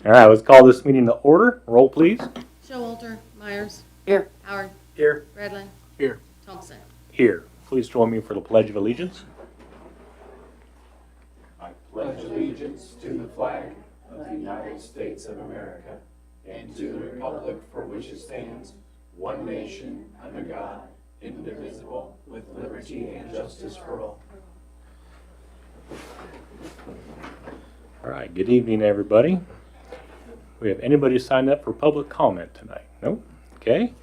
All right, let's call this meeting to order. Roll, please. Showalter, Myers, Here. Howard, Here. Redlin, Here. Thompson. Here. Please join me for the Pledge of Allegiance. I pledge allegiance to the flag of the United States of America and to the republic for which it stands, one nation, under God, indivisible, with liberty and justice for all. All right, good evening, everybody. We have anybody signed up for public comment tonight? Nope. Okay.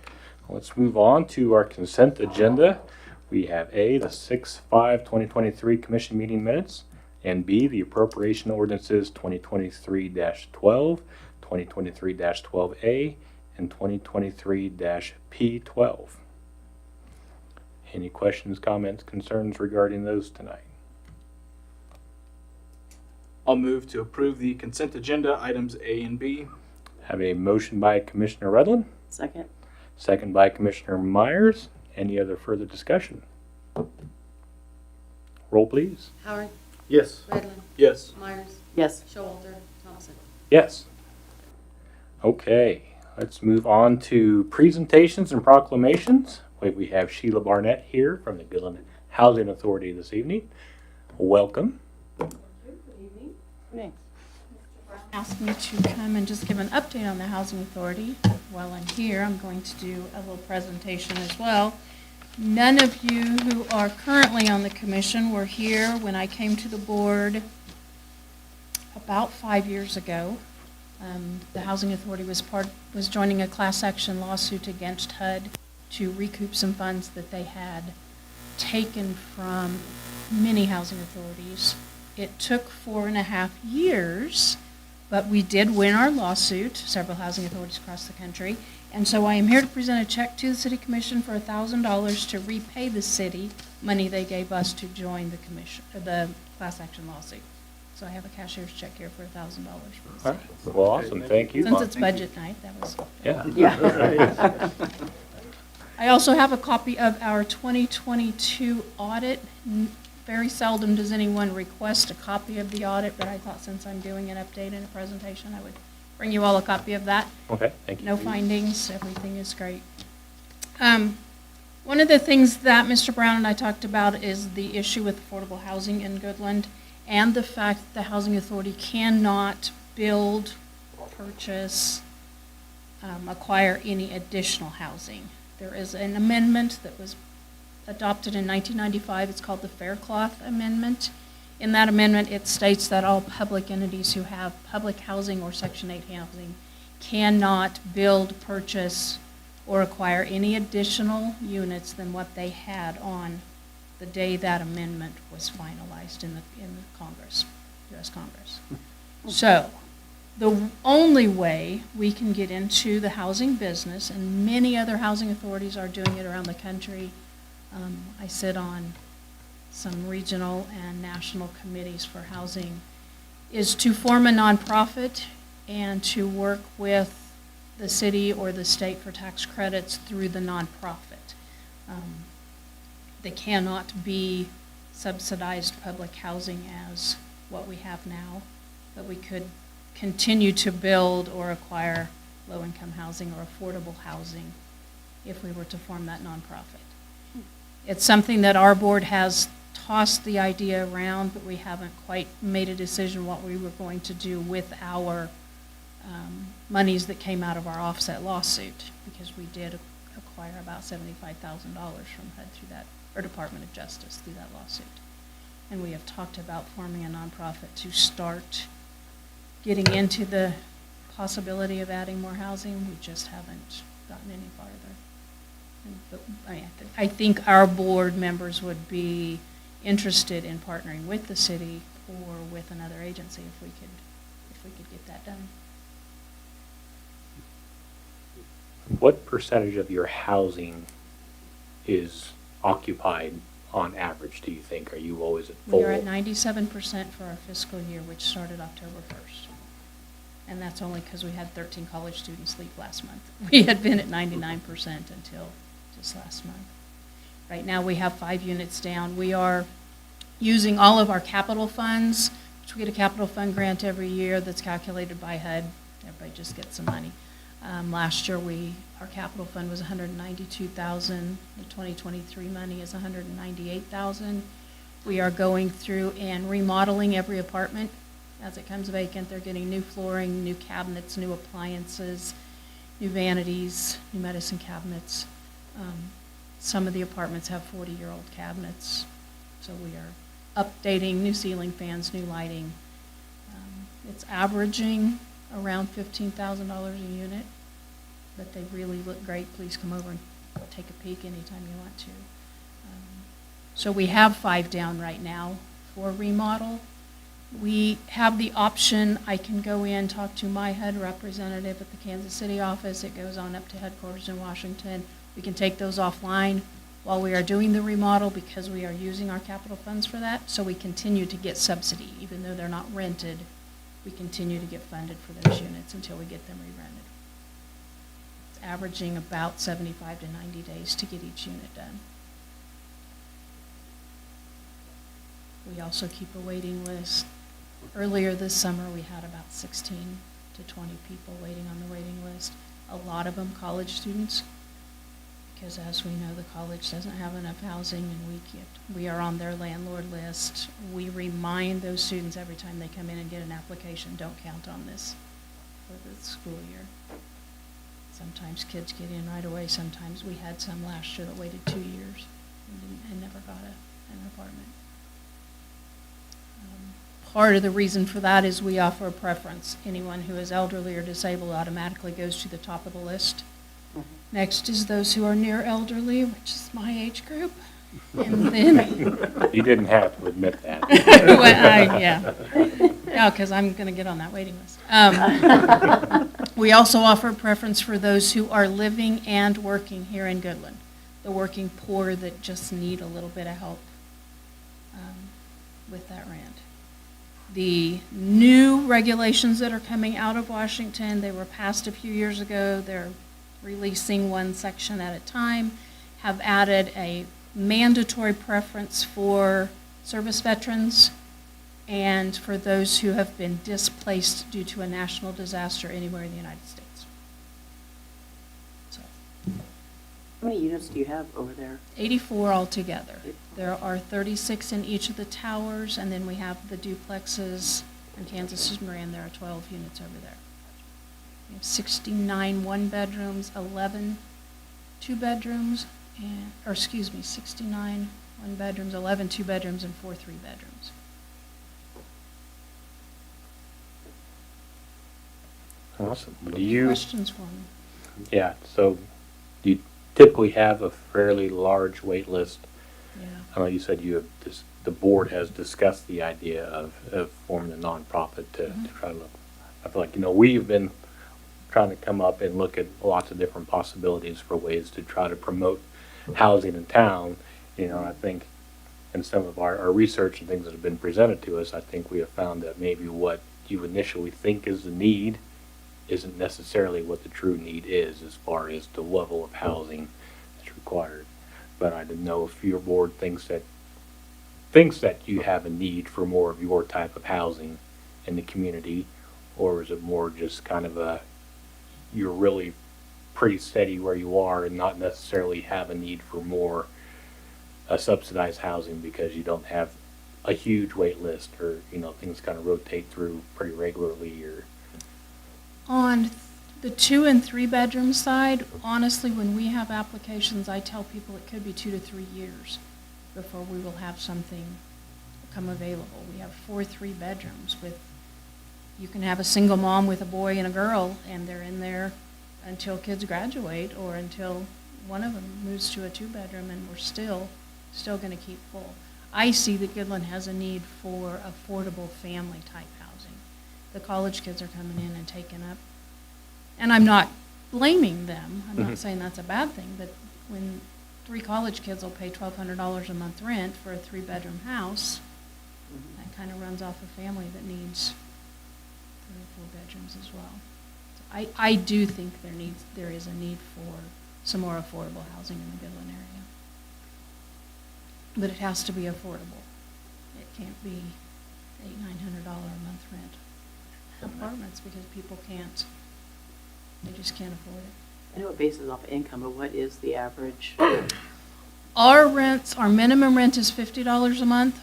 Let's move on to our consent agenda. We have A, the 6/5/2023 Commission meeting minutes, and B, the appropriation ordinances 2023-12, 2023-12A, and 2023-P12. Any questions, comments, concerns regarding those tonight? I'll move to approve the consent agenda items A and B. Have a motion by Commissioner Redlin, Second. second by Commissioner Myers. Any other further discussion? Roll, please. Howard, Yes. Redlin, Yes. Myers, Yes. Showalter, Thompson. Yes. Okay, let's move on to presentations and proclamations. We have Sheila Barnett here from the Goodland Housing Authority this evening. Welcome. Thanks. Asked me to come and just give an update on the Housing Authority. While I'm here, I'm going to do a little presentation as well. None of you who are currently on the commission were here when I came to the board about 5 years ago. The Housing Authority was joining a class action lawsuit against HUD to recoup some funds that they had taken from many housing authorities. It took 4.5 years, but we did win our lawsuit, several housing authorities across the country. And so I am here to present a check to the City Commission for $1,000 to repay the city money they gave us to join the commission, the class action lawsuit. So I have a cashier's check here for $1,000 for the All city. right. Well, awesome. Thank you. Since it's budget night, that was. Yeah. Yeah. I also have a copy of our 2022 audit. Very seldom does anyone request a copy of the audit, but I thought since I'm doing an update and a presentation, I would bring you all a copy of that. Okay, thank you. No findings, everything is great. One of the things that Mr. Brown and I talked about is the issue with affordable housing in Goodland and the fact that the Housing Authority cannot build, purchase, acquire any additional housing. There is an amendment that was adopted in 1995. It's called the Faircloth Amendment. In that amendment, it states that all public entities who have public housing or Section 8 housing cannot build, purchase, or acquire any additional units than what they had on the day that amendment was finalized in the Congress, U.S. Congress. So the only way we can get into the housing business, and many other housing authorities are doing it around the country. I sit on some regional and national committees for housing, is to form a nonprofit and to work with the city or the state for tax credits through the nonprofit. They cannot be subsidized public housing as what we have now, but we could continue to build or acquire low-income housing or affordable housing if we were to form that nonprofit. It's something that our board has tossed the idea around, but we haven't quite made a decision what we were going to do with our monies that came out of our offset lawsuit, because we did acquire about $75,000 from HUD through that, or Department of Justice through that lawsuit. And we have talked about forming a nonprofit to start getting into the possibility of adding more housing. We just haven't gotten any farther. But I think our board members would be interested in partnering with the city or with another agency if we could get that done. What percentage of your housing is occupied on average, do you think? Are you always at full? We are at 97% for our fiscal year, which started October 1st. And that's only because we had 13 college students leave last month. We had been at 99% until just last month. Right now, we have 5 units down. We are using all of our capital funds, which we get a capital fund grant every year that's calculated by HUD everybody just gets some money. Last year, our capital fund was $192,000. The 2023 money is $198,000. We are going through and remodeling every apartment as it comes vacant. They're getting new flooring, new cabinets, new appliances, new vanities, new medicine cabinets. Some of the apartments have 40-year-old cabinets, so we are updating, new ceiling fans, new lighting. It's averaging around $15,000 a unit, but they really look great. Please come over and take a peek anytime you want to. So we have 5 down right now for remodel. We have the option, I can go in, talk to my HUD representative at the Kansas City office. It goes on up to headquarters in Washington. We can take those offline while we are doing the remodel because we are using our capital funds for that. So we continue to get subsidy, even though they're not rented. We continue to get funded for those units until we get them re-rented. It's averaging about 75 to 90 days to get each unit done. We also keep a waiting list. Earlier this summer, we had about 16 to 20 people waiting on the waiting list. A lot of them college students, because as we know, the college doesn't have enough housing, and we are on their landlord list. We remind those students every time they come in and get an application, don't count on this for the school year. Sometimes kids get in right away. Sometimes we had some last year that waited 2 years and never got an apartment. Part of the reason for that is we offer a preference. Anyone who is elderly or disabled automatically goes to the top of the list. Next is those who are near elderly, which is my age group. And then, You didn't have to admit that. yeah. No, because I'm going to get on that waiting list. We also offer a preference for those who are living and working here in Goodland. The working poor that just need a little bit of help with that rent. The new regulations that are coming out of Washington, they were passed a few years ago. They're releasing one section at a time, have added a mandatory preference for service veterans and for those who have been displaced due to a national disaster anywhere in the United States. So, How many units do you have over there? 84 altogether. There are 36 in each of the towers, and then we have the duplexes in Kansas and Moran. There are 12 units over there. We have 69 one-bedrooms, 11 two-bedrooms, 69 one-bedrooms, 11 two-bedrooms, and 4 three-bedrooms. Awesome. Do you, Questions for me? yeah, so do you typically have a fairly large wait list? Yeah. I know you said the board has discussed the idea of forming a nonprofit to try to look. I feel like, we've been trying to come up and look at lots of different possibilities for ways to try to promote housing in town. I think in some of our research and things that have been presented to us, I think we have found that maybe what you initially think is the need isn't necessarily what the true need is as far as the level of housing that's required. But I didn't know if your board thinks that you have a need for more of your type of housing in the community, or is it more just kind of you're really pretty steady where you are and not necessarily have a need for more subsidized housing because you don't have a huge wait list, or things kind of rotate through pretty regularly? Or On the 2 and 3 bedroom side, honestly, when we have applications, I tell people it could be 2 to 3 years before we will have something come available. We have 4 3 bedrooms you can have a single mom with a boy and a girl, and they're in there until kids graduate or until one of them moves to a 2 bedroom, and we're still going to keep full. I see that Goodland has a need for affordable family type housing. The college kids are coming in and taking up, and I'm not blaming them. I'm not saying that's a bad thing, but when 3 college kids will pay $1,200 a month rent for a 3-bedroom house, that kind of runs off a family that needs 3 or 4 bedrooms as well. So I do think there is a need for some more affordable housing in the Goodland area. But it has to be affordable. It can't be $800-900 a month rent. apartments because people can't, they just can't afford it. I know it bases off income, but what is the average? Our rents, our minimum rent is $50 a month.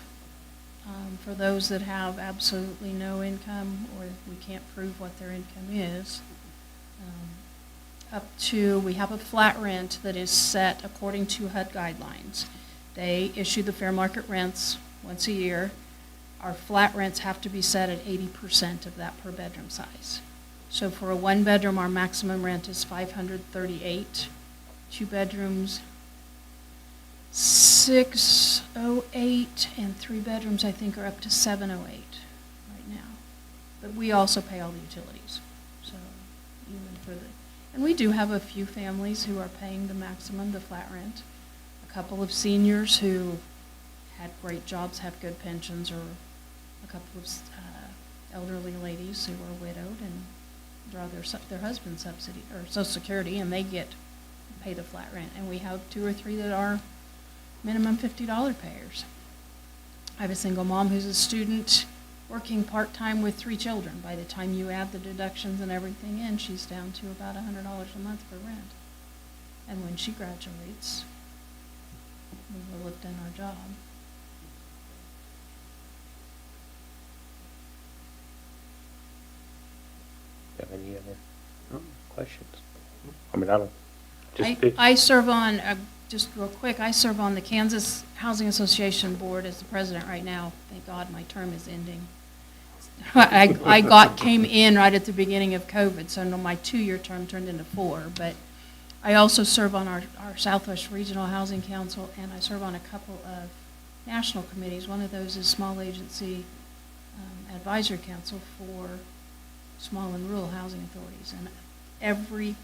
For those that have absolutely no income or we can't prove what their income is. Up to, we have a flat rent that is set according to HUD guidelines. They issue the fair market rents once a year. Our flat rents have to be set at 80% of that per bedroom size. So for a one bedroom, our maximum rent is $538. 2 bedrooms, $608, and 3 bedrooms I think are up to $708 right now. But we also pay all the utilities. So even for the, and we do have a few families who are paying the maximum, the flat rent. A couple of seniors who had great jobs, have good pensions, or a couple of elderly ladies who are widowed and draw their husband's subsidy or Social Security, and they pay the flat rent. And we have 2 or 3 that are minimum $50 payers. I have a single mom who's a student working part-time with 3 children. By the time you add the deductions and everything in, she's down to about $100 a month for rent. And when she graduates, we will have done our job. Do you have any other questions? I mean, I don't, I serve on, just real quick, I serve on the Kansas Housing Association Board as the president right now. Thank God my term is ending. Came in right at the beginning of COVID, so my 2-year term turned into 4. But I also serve on our Southwest Regional Housing Council, and I serve on a couple of national committees. One of those is Small Agency Advisory Council for small and rural housing authorities. And every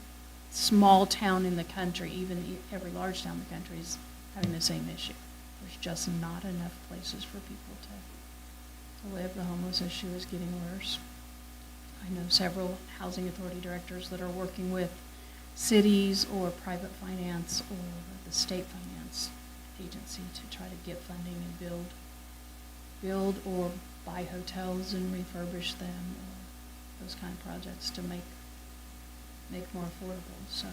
small town in the country, even every large town in the country, is having the same issue. There's just not enough places for people to live. The homeless issue is getting worse. I know several housing authority directors that are working with cities or private finance or the state finance agency to try to get funding and build or buy hotels and refurbish them, or those kind of projects to make more affordable. So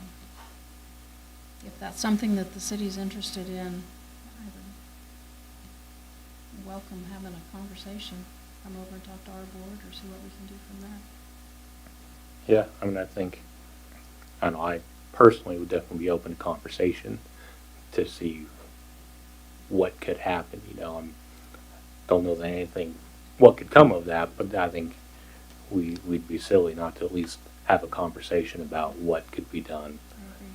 if that's something that the city's interested in, I would welcome having a conversation. Come over and talk to our board or see what we can do from there. yeah, I mean, I know I personally would definitely be open to conversation to see what could happen, I don't know that anything, what could come of that, but I think we'd be silly not to at least have a conversation about what could be done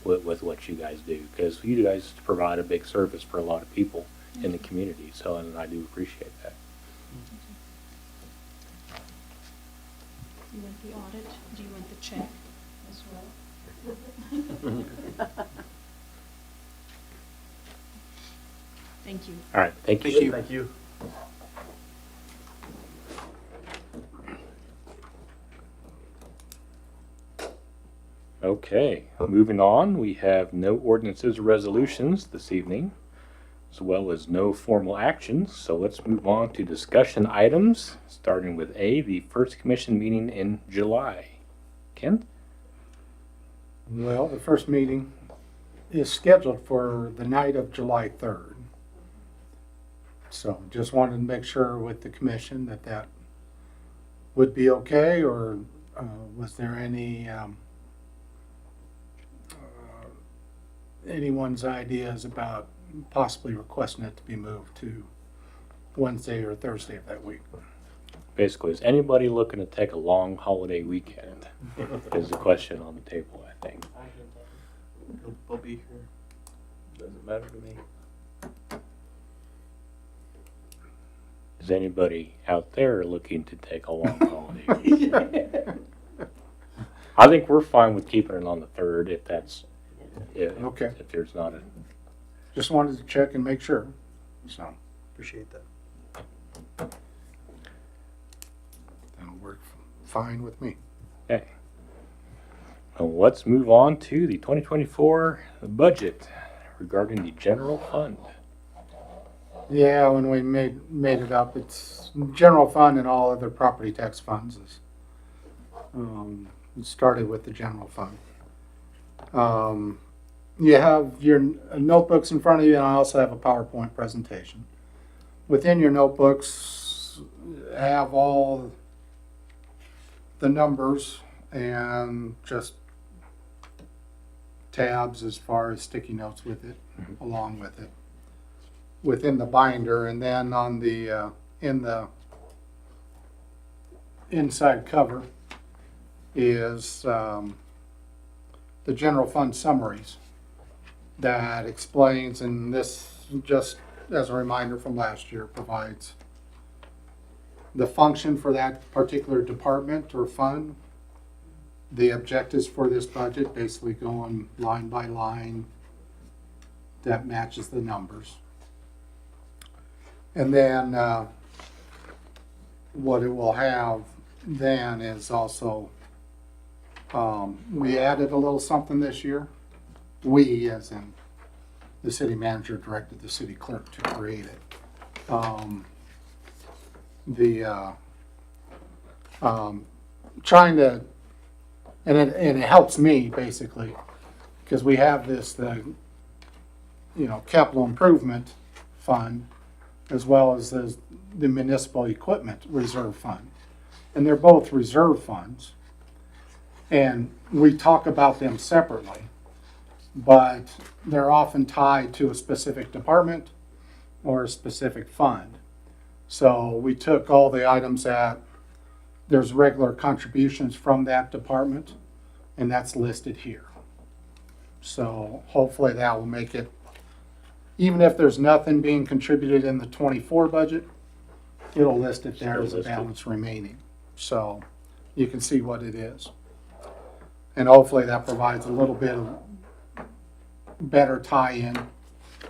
with what you guys do, because you guys provide a big service for a lot of people in the community, so, and I do appreciate that. Do you want the audit? Do you want the check as well? Thank you. All right, thank you. Thank you. Thank you. Okay, moving on, we have no ordinances or resolutions this evening, as well as no formal actions. So let's move on to discussion items, starting with A, the first commission meeting in July. Ken? Well, the first meeting is scheduled for the night of July 3rd. So just wanted to make sure with the commission that would be okay, or was there anyone's ideas about possibly requesting it to be moved to Wednesday or Thursday of that week? Basically, is anybody looking to take a long holiday weekend? Is the question on the table, I think. I'll be here. Doesn't matter to me. Is anybody out there looking to take a long holiday weekend? I think we're fine with keeping it on the 3rd if that's, Okay. if there's not a, Just wanted to check and make sure. So Appreciate that. that'll work fine with me. okay. Well, let's move on to the 2024 budget regarding the general fund. Yeah, when we made it up, it's general fund and all other property tax funds is It started with the general fund. You have your notebooks in front of you, and I also have a PowerPoint presentation. Within your notebooks, have all the numbers and just tabs as far as sticky notes with it, along with it, within the binder. And then on the in the inside cover is the general fund summaries that explains, and this, just as a reminder from last year, provides the function for that particular department or fund, the objectives for this budget, basically going line by line that matches the numbers. And then what it will have then is also, we added a little something this year. We, as in the city manager, directed the city clerk to create it. Trying to, and it helps me basically, because we have this, capital improvement fund, as well as the municipal equipment reserve fund. And they're both reserve funds. And we talk about them separately, but they're often tied to a specific department or a specific fund. So we took all the items that there's regular contributions from that department, and that's listed here. So hopefully that will make it, even if there's nothing being contributed in the 24 budget, it'll list it there as a balance remaining. So you can see what it is. And hopefully that provides a little bit of better tie-in,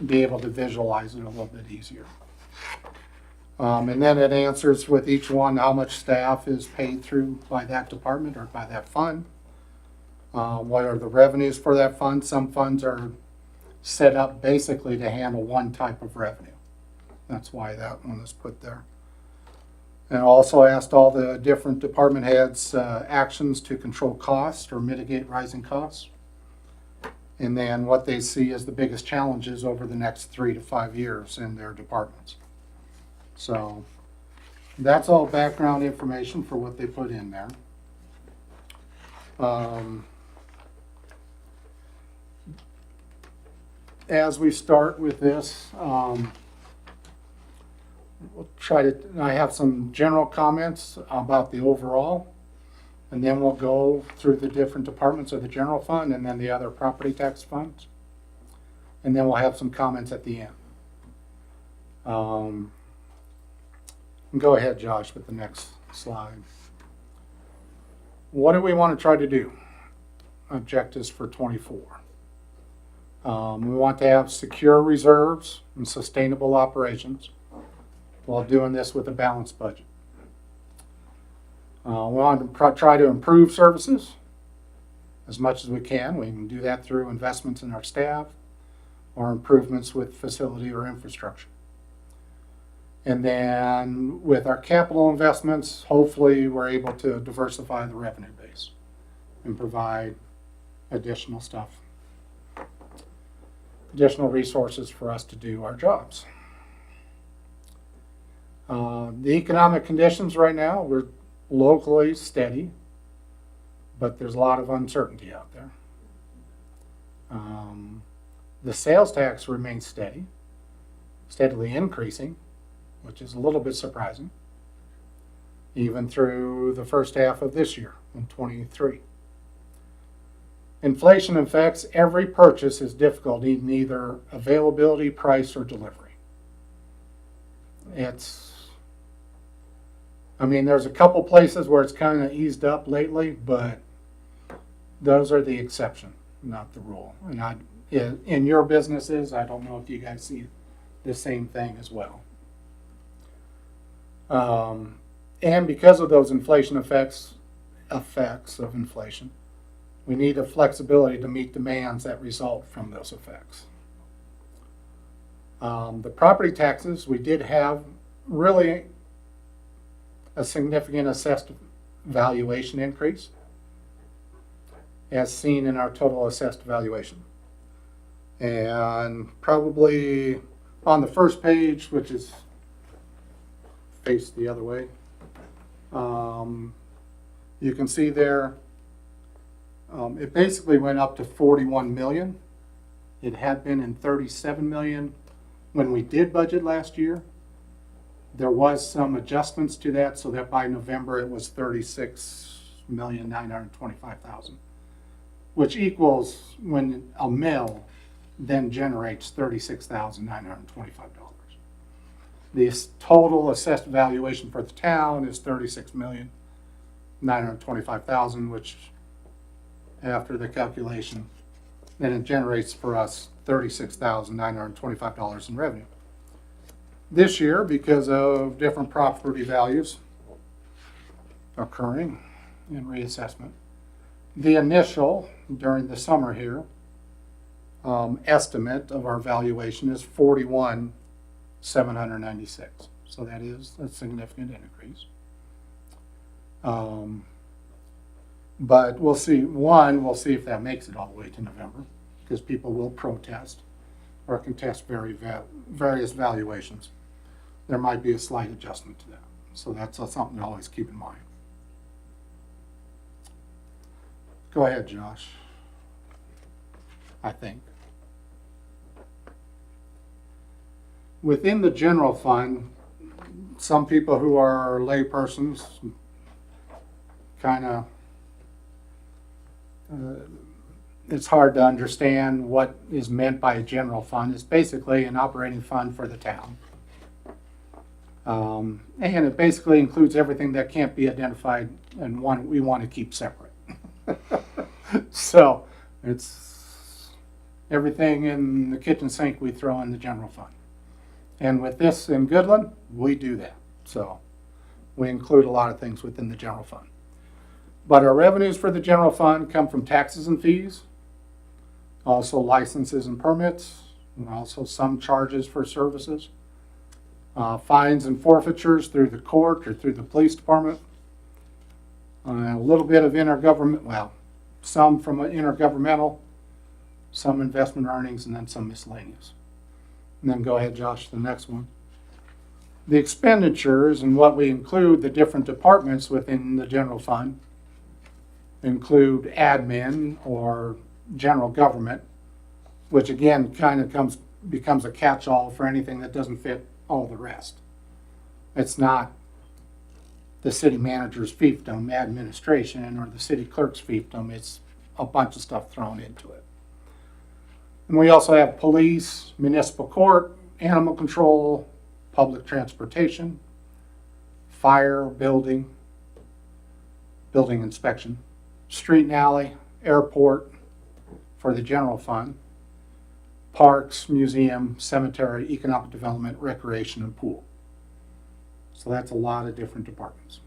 be able to visualize it a little bit easier. And then it answers with each one how much staff is paid through by that department or by that fund. What are the revenues for that fund? Some funds are set up basically to handle one type of revenue. That's why that one is put there. And also asked all the different department heads actions to control costs or mitigate rising costs. And then what they see as the biggest challenges over the next 3 to 5 years in their departments. So that's all background information for what they put in there. As we start with this, we'll I have some general comments about the overall, and then we'll go through the different departments of the general fund and then the other property tax funds. And then we'll have some comments at the end. Go ahead, Josh, with the next slide. What do we want to try to do? Objectives for 24. We want to have secure reserves and sustainable operations while doing this with a balanced budget. We want to try to improve services as much as we can. We can do that through investments in our staff or improvements with facility or infrastructure. And then with our capital investments, hopefully we're able to diversify the revenue base and provide additional stuff, additional resources for us to do our jobs. The economic conditions right now, we're locally steady, but there's a lot of uncertainty out there. The sales tax remains steadily increasing, which is a little bit surprising, even through the first half of this year, in 23. Inflation affects every purchase is difficult in either availability, price, or delivery. There's a couple places where it's kind of eased up lately, but those are the exception, not the rule. And in your businesses, I don't know if you guys see the same thing as well. And because of those inflation effects of inflation, we need a flexibility to meet demands that result from those effects. The property taxes, we did have really a significant assessed valuation increase as seen in our total assessed valuation. And probably on the first page, which is faced the other way, you can see there, it basically went up to 41 million. It had been in 37 million when we did budget last year. There was some adjustments to that, so that by November it was 36,925,000, which equals when a mill then generates $36,925. The total assessed valuation for the town is $36,925,000, which after the calculation, then it generates for us $36,925 in revenue. This year, because of different property values occurring in reassessment, the initial, during the summer here, estimate of our valuation is 41,796. So that is a significant increase. But we'll see. We'll see if that makes it all the way to November, because people will protest or contest various valuations. There might be a slight adjustment to that. So that's something to always keep in mind. Go ahead, Josh. I think. Within the general fund, some people who are laypersons kind of, it's hard to understand what is meant by a general fund. It's basically an operating fund for the town. And it basically includes everything that can't be identified and we want to keep separate. So it's everything in the kitchen sink we throw in the general fund. And with this in Goodland, we do that. So we include a lot of things within the general fund. But our revenues for the general fund come from taxes and fees, also licenses and permits, and also some charges for services, fines and forfeitures through the court or through the police department, a little bit of intergovernment, well, some from intergovernmental, some investment earnings, and then some miscellaneous. And then go ahead, Josh, to the next one. The expenditures and what we include, the different departments within the general fund, include admin or general government, which again kind of becomes a catch-all for anything that doesn't fit all the rest. It's not the city manager's fiefdom, administration, or the city clerk's fiefdom. It's a bunch of stuff thrown into it. And we also have police, municipal court, animal control, public transportation, fire, building inspection, street and alley, airport for the general fund, parks, museum, cemetery, economic development, recreation, and pool. So that's a lot of different departments.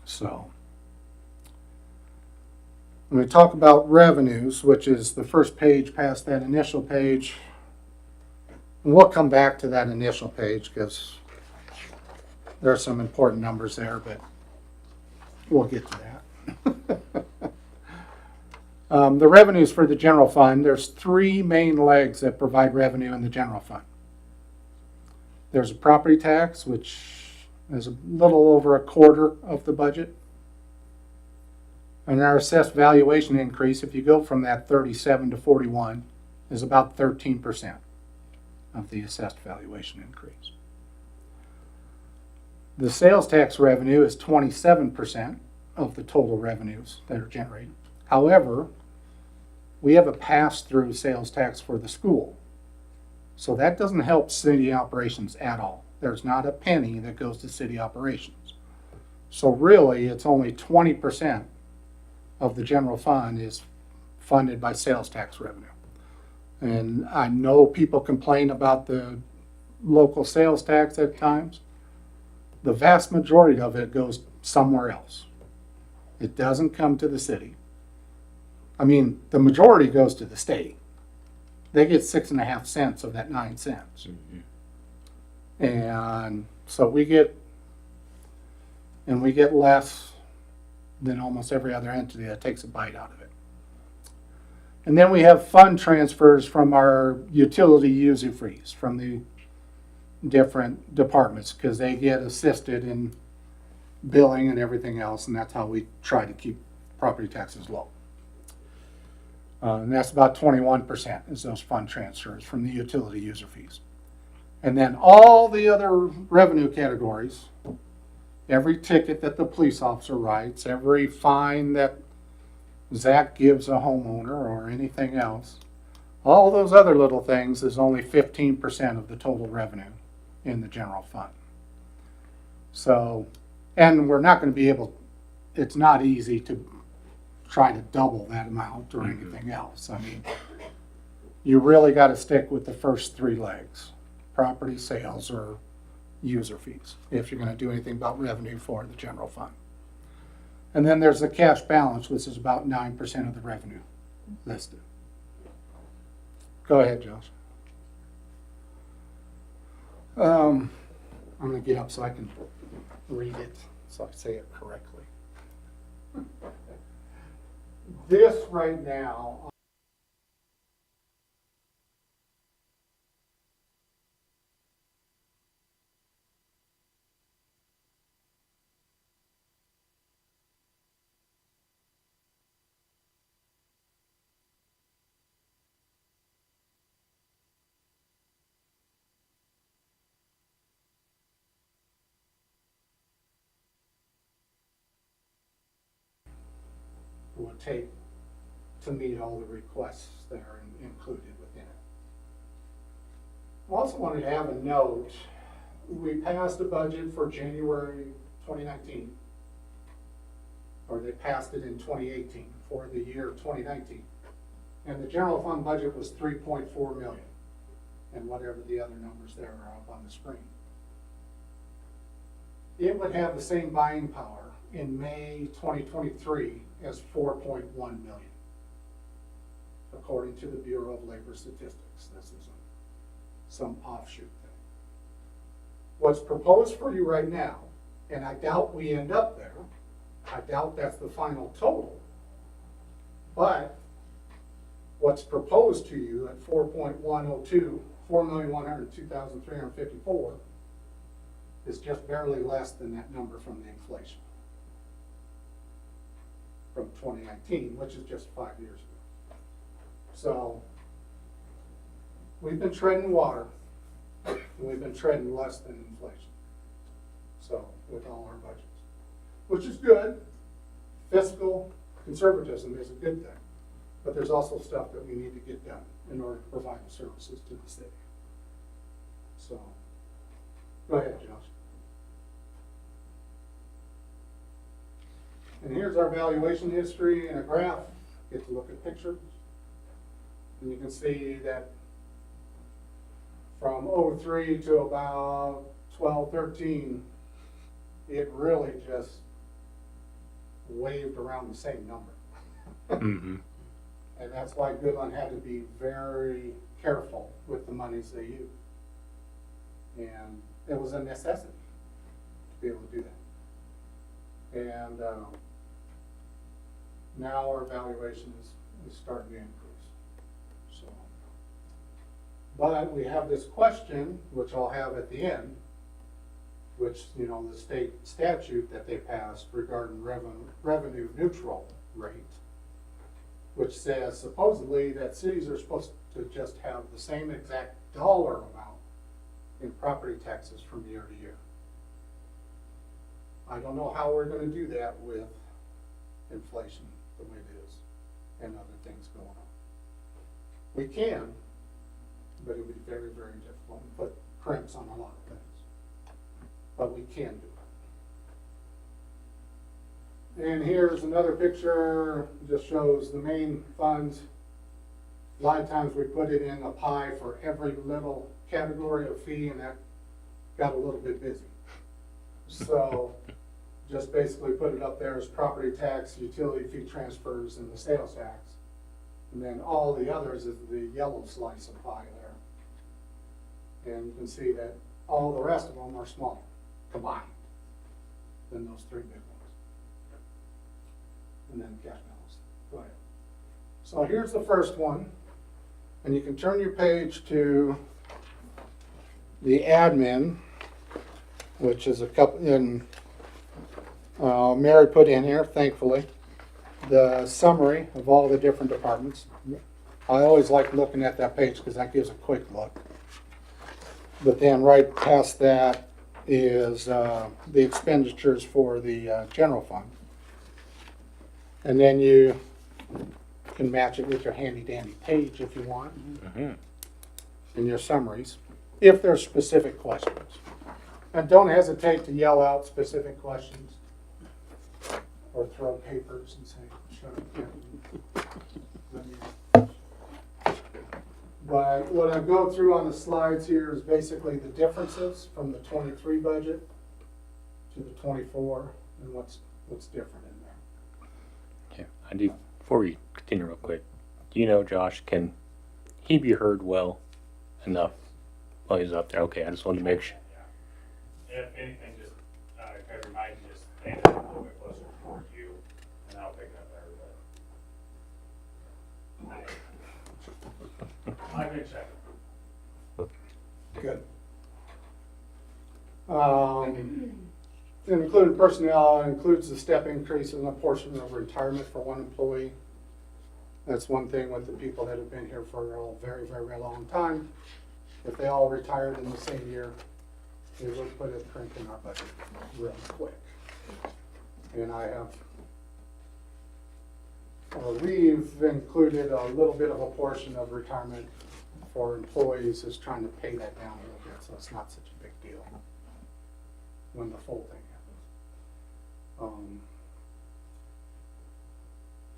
So when we talk about revenues, which is the first page past that initial page, and we'll come back to that initial page because there are some important numbers there, but we'll get to that. The revenues for the general fund, there's three main legs that provide revenue in the general fund. There's a property tax, which is a little over a quarter of the budget. And our assessed valuation increase, if you go from that 37 to 41, is about 13% of the assessed valuation increase. The sales tax revenue is 27% of the total revenues that are generated. However, we have a pass-through sales tax for the school. So that doesn't help city operations at all. There's not a penny that goes to city operations. So really, it's only 20% of the general fund is funded by sales tax revenue. And I know people complain about the local sales tax at times. The vast majority of it goes somewhere else. It doesn't come to the city. I mean, the majority goes to the state. They get 6.5 cents of that 9 cents. And so we get less than almost every other entity that takes a bite out of it. And then we have fund transfers from our utility user fees from the different departments because they get assisted in billing and everything else, and that's how we try to keep property taxes low. And that's about 21% is those fund transfers from the utility user fees. And then all the other revenue categories, every ticket that the police officer writes, every fine that Zach gives a homeowner or anything else, all those other little things is only 15% of the total revenue in the general fund. So, and we're not going to be able, it's not easy to try to double that amount or anything else. I mean, you really got to stick with the first three legs, property sales or user fees, if you're going to do anything about revenue for the general fund. And then there's the cash balance, which is about 9% of the revenue listed. Go ahead, Josh. I'm going to get up so I can read it, so I say it correctly. This right now, will take to meet all the requests that are included within it. I also wanted to have a note. We passed a budget for January 2019, or they passed it in 2018 for the year 2019. And the general fund budget was 3.4 million, and whatever the other numbers there are up on the screen. It would have the same buying power in May 2023 as 4.1 million, according to the Bureau of Labor Statistics. This is some offshoot thing. What's proposed for you right now, and I doubt we end up there, I doubt that's the final total, but what's proposed to you at 4.102, 4,102,354 is just barely less than that number from the inflation from 2019, which is just 5 years ago. So we've been treading water, and we've been treading less than inflation. So with all our budgets, which is good. Fiscal conservatism is a good thing, but there's also stuff that we need to get done in order to provide the services to the city. So go ahead, Josh. And here's our valuation history in a graph. Get to look at pictures. And you can see that from 03 to about 12, 13, it really just waved around the same number. Mm-hmm. And that's why Goodland had to be very careful with the monies they used. And it was a necessity to be able to do that. And now our valuation is starting to increase. So, but we have this question, which I'll have at the end, which, you know, the state statute that they passed regarding revenue neutral rate, which says supposedly that cities are supposed to just have the same exact dollar amount in property taxes from year to year. I don't know how we're going to do that with inflation the way it is and other things going on. We can, but it would be very, very difficult and put crimps on a lot of things. But we can do it. And here's another picture, just shows the main funds. A lot of times we put it in a pie for every little category of fee, and that got a little bit busy. So just basically put it up there as property tax, utility fee transfers, and the sales tax. And then all the others is the yellow slice of pie there. And you can see that all the rest of them are smaller combined than those three big and then cash balance. Go ahead. So here's the first one, and you can turn your page to the admin, which is a couple, and Mary put in here, thankfully, the summary of all the different departments. I always like looking at that page because that gives a quick look. But then right past that is the expenditures for the general fund. And then you can match it with your handy dandy page if you want, in your summaries, if there's specific questions. And don't hesitate to yell out specific questions or throw papers and say, shut up, Kevin. But what I go through on the slides here is basically the differences from the 23 budget to the 24 and what's different in there. Yeah, I do. Before we continue real quick, do you know, Josh, can he be heard well enough while he's up there? Okay, I just wanted to make sure. If anything, just, if I remind you, just stand a little bit closer towards you, and I'll pick it up there, but. I've been checking. Good. Including personnel includes the step increase in a portion of retirement for one employee. That's one thing with the people that have been here for a very, very long time. If they all retired in the same year, it would put a crimp in our budget real quick. And we've included a little bit of a portion of retirement for employees, is trying to pay that down a little bit, so it's not such a big deal when the full thing happens.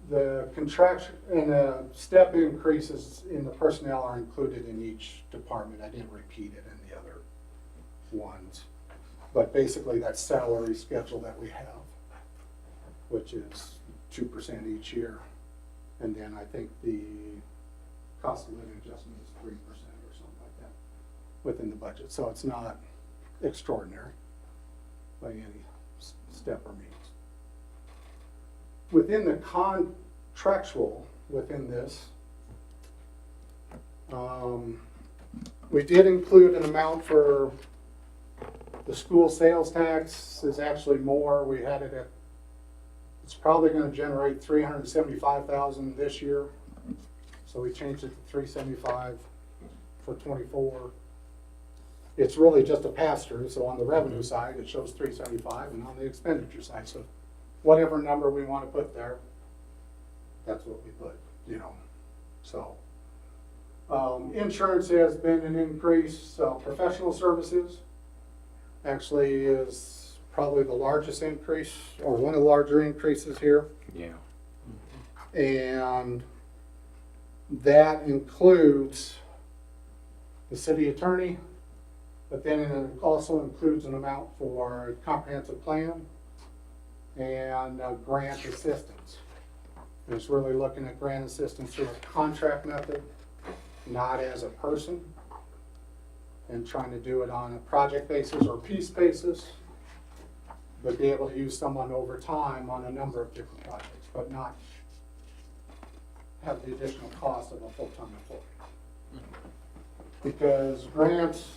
The contraction and the step increases in the personnel are included in each department. I didn't repeat it in the other ones, but basically that's salary schedule that we have, which is 2% each year, and then I think the cost of living adjustment is 3% or something like that within the budget. So it's not extraordinary by any step or means. Within the contractual within this, we did include an amount for the school sales tax. Is actually more. We had it at, it's probably going to generate $375,000 this year. So we changed it to 375 for 24. It's really just a pass-through, so on the revenue side, it shows 375, and on the expenditure side, so whatever number we want to put there, that's what we put, you know. So insurance has been an increase. Professional services actually is probably the largest increase, or one of the larger increases here. Yeah. And that includes the city attorney, but then it also includes an amount for comprehensive plan and grant assistance. And it's really looking at grant assistance through a contract method, not as a person, and trying to do it on a project basis or piece basis, but be able to use someone over time on a number of different projects, but not have the additional cost of a full-time employee. Because grants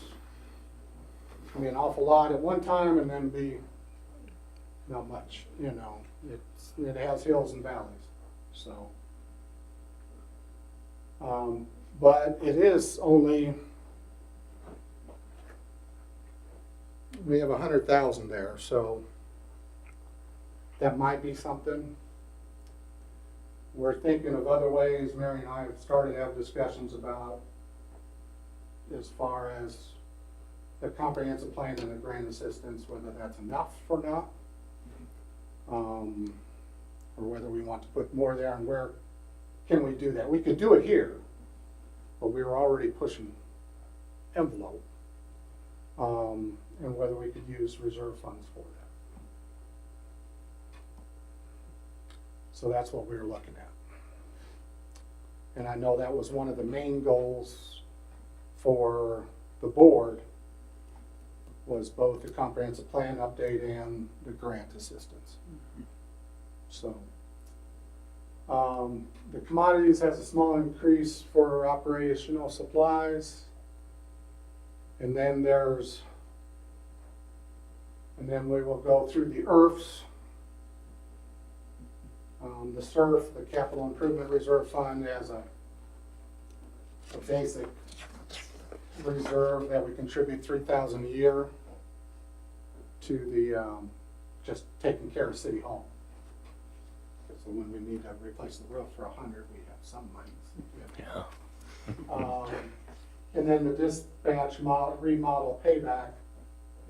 can be an awful lot at one time and then be not much, you know. It has hills and valleys, so. But it is only, we have 100,000 there, so that might be something. We're thinking of other ways. Mary and I have started to have discussions about as far as the comprehensive plan and the grant assistance, whether that's enough or not, or whether we want to put more there, and where can we do that. We could do it here, but we were already pushing envelope, and whether we could use reserve funds for that. So that's what we were looking at. And I know that was one of the main goals for the board, was both the comprehensive plan update and the grant assistance. So The commodities has a small increase for operational supplies. And then we will go through the IRFs. The SURF, the Capital Improvement Reserve Fund, has a basic reserve that we contribute $3,000 a year to the, just taking care of City Hall. So when we need to replace the roof for 100, we have some money. Yeah. And then the dispatch remodel payback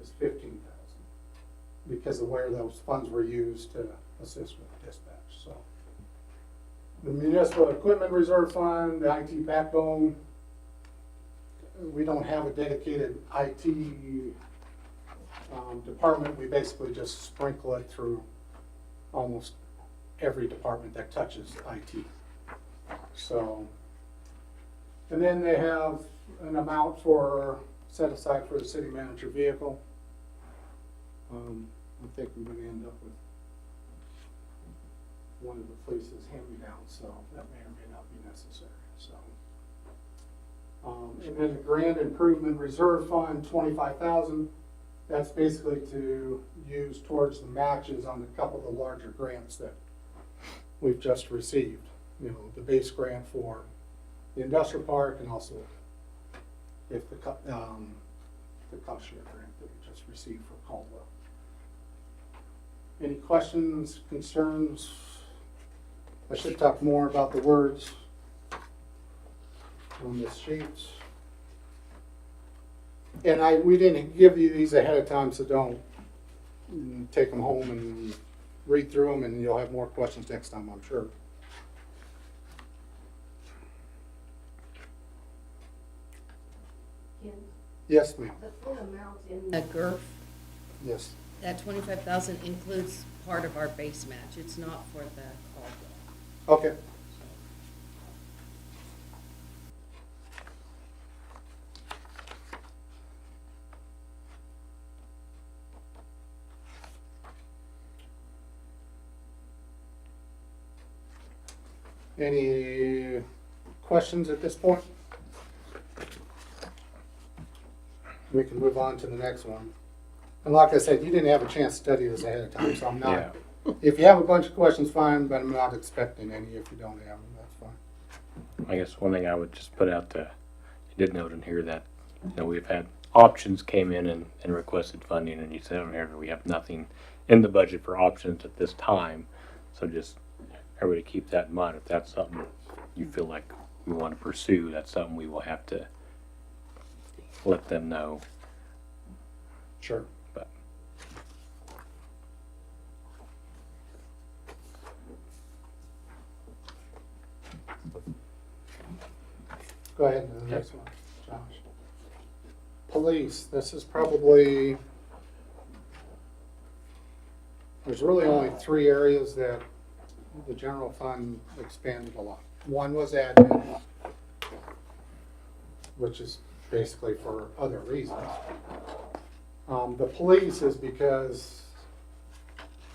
is $15,000 because of where those funds were used to assist with dispatch. So the municipal equipment reserve fund, the IT backbone, we don't have a dedicated IT department. We basically just sprinkle it through almost every department that touches IT. So, and then they have an amount set aside for the city manager vehicle. I think we're going to end up with one of the fleeces hand-me-down, so that may or may not be necessary. So, and then the Grand Improvement Reserve Fund, $25,000. That's basically to use towards the matches on a couple of the larger grants that we've just received. You know, the base grant for the industrial park, and also if the cost share grant that we just received for Caldwell. Any questions, concerns? I should talk more about the words on this sheet. And we didn't give you these ahead of time, so don't take them home and read through them, and you'll have more questions next time, I'm sure. Ken, Yes, ma'am. the full amount in the GERF, Yes. that 25,000 includes part of our base match. It's not for the Caldwell. Okay. Any questions at this point? We can move on to the next one. And like I said, you didn't have a chance to study this ahead of time, so I'm not. If you have a bunch of questions, fine, but I'm not expecting any. If you don't have them, that's fine. I guess one thing I would just put out you did note in here that, we've had options came in and requested funding, and you said on here that we have nothing in the budget for options at this time. So just everybody keep that in mind. If that's something you feel like we want to pursue, that's something we will have to let them know. Sure. But Go ahead to the next one, Josh. Police, this is probably, there's really only 3 areas that the general fund expanded a lot. One was admin, which is basically for other reasons. The police is because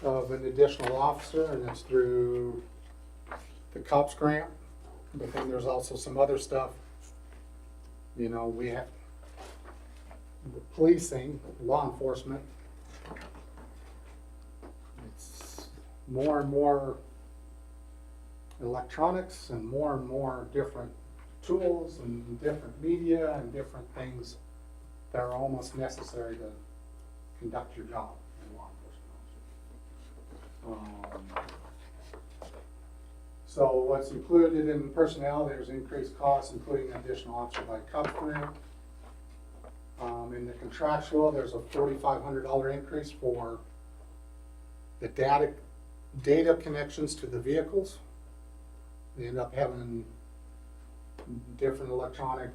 of an additional officer, and it's through the COPS grant. But then there's also some other stuff. We have the policing, law enforcement. It's more and more electronics and more different tools and different media and different things that are almost necessary to conduct your job in law enforcement. So what's included in personnel, there's increased costs, including additional officer by COPS grant. In the contractual, there's a $4,500 increase for the data connections to the vehicles. They end up having different electronic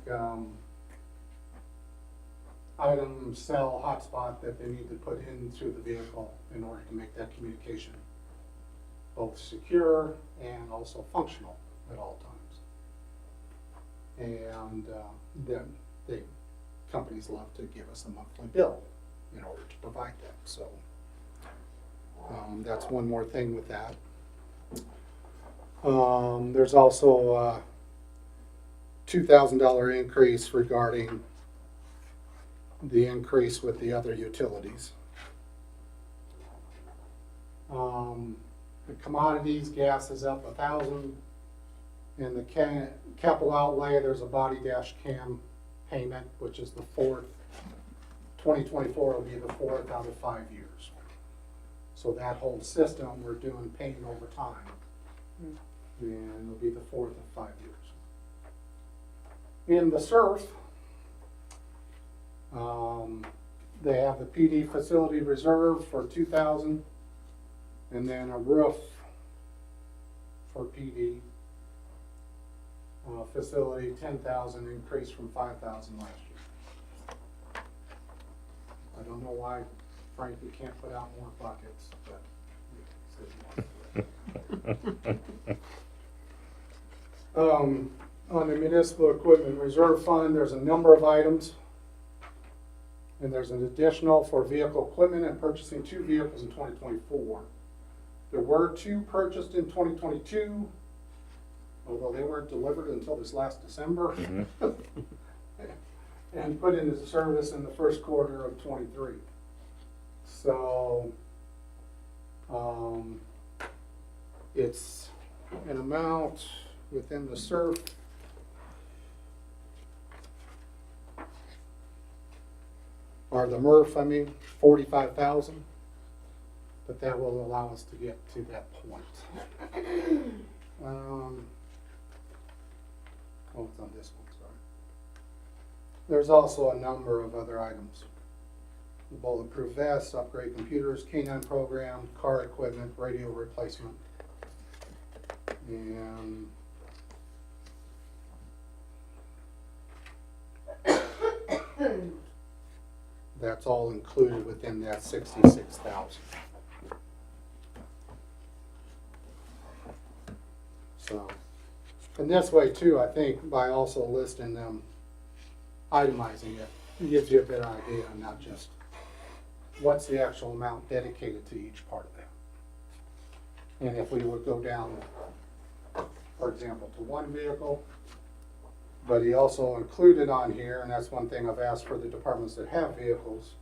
item cell hotspot that they need to put in through the vehicle in order to make that communication both secure and also functional at all times. And then the companies love to give us a monthly bill in order to provide that. So that's one more thing with that. There's also a $2,000 increase regarding the increase with the other utilities. The commodities, gas is up 1,000. In the capital outlay, there's a body dash cam payment, which is the fourth. 2024 will be the fourth out of 5 years. So that whole system we're doing paying over time. And it'll be the fourth of 5 years. In the SURF, they have the PD facility reserve for 2,000, and then a roof for PD facility 10,000, increase from 5,000 last year. I don't know why Frankie can't put out more buckets, but on the municipal equipment reserve fund, there's a number of items. And there's an additional for vehicle equipment and purchasing 2 vehicles in 2024. There were 2 purchased in 2022, although they weren't delivered until this last December. And put into service in the first quarter of 23. So it's an amount within the SURF or the MRF, I mean, 45,000, but that will allow us to get to that point. Oh, it's on this one, sorry. There's also a number of other items. Bulletproof vests, upgrade computers, K9 program, car equipment, radio replacement. And that's all included within that 66,000. So, and this way too, I think by also listing them, itemizing it, it gives you a better idea, not just what's the actual amount dedicated to each part of that. And if we would go down, for example, to 1 vehicle, but he also included on here, and that's one thing I've asked for the departments that have vehicles,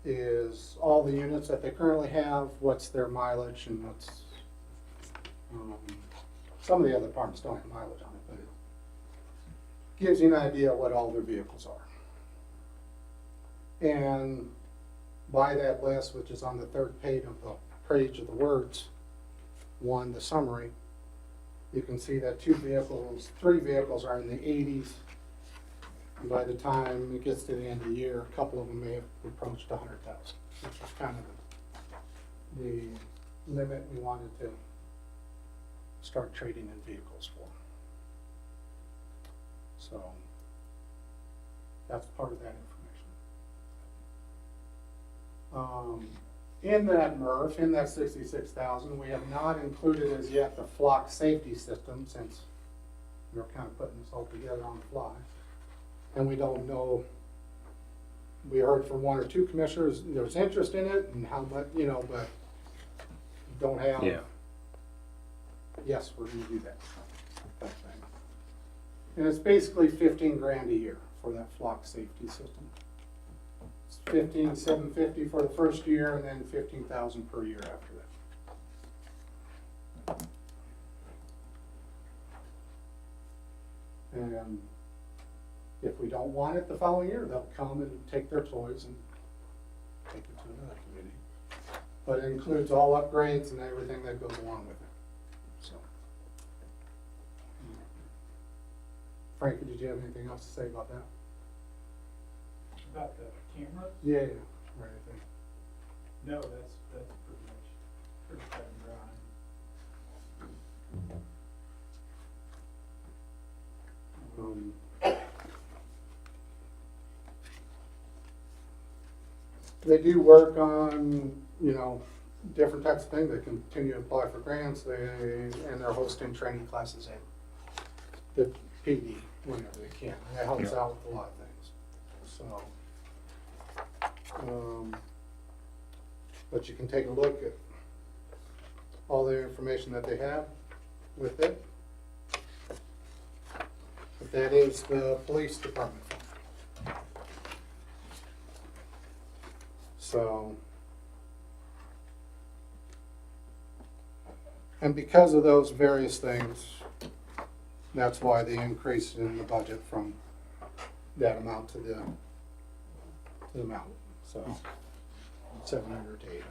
is all the units that they currently have, what's their mileage, and what's, some of the other departments don't have mileage on it, but it gives you an idea of what all their vehicles are. And by that list, which is on the 3rd page of the words, 1, the summary, you can see that 3 vehicles are in the 80s. And by the time it gets to the end of the year, a couple of them may have approached 100,000, which is kind of the limit we wanted to start trading in vehicles for. So that's part of that information. In that MRF, in that 66,000, we have not included as yet the flock safety system, since we're kind of putting this all together on the fly. And we don't know, we heard from 1 or 2 commissioners, there's interest in it and how much, but don't have, yes, we're gonna do that thing. And it's basically 15 grand a year for that flock safety system. 15,750 for the first year, and then 15,000 per year after that. And if we don't want it the following year, they'll come and take their toys and take it to another committee. But it includes all upgrades and everything that goes along with it. So, Frankie, did you have anything else to say about that? About the camera? Yeah, or anything. No, that's pretty cut and dry. They do work on, different types of things. They continue to apply for grants, and they're hosting training classes at the PD whenever they can. And that helps out with a lot of things. So, but you can take a look at all the information that they have with it. But that is the police department fund. So, and because of those various things, that's why the increase in the budget from that amount to the amount, so 700 to 800.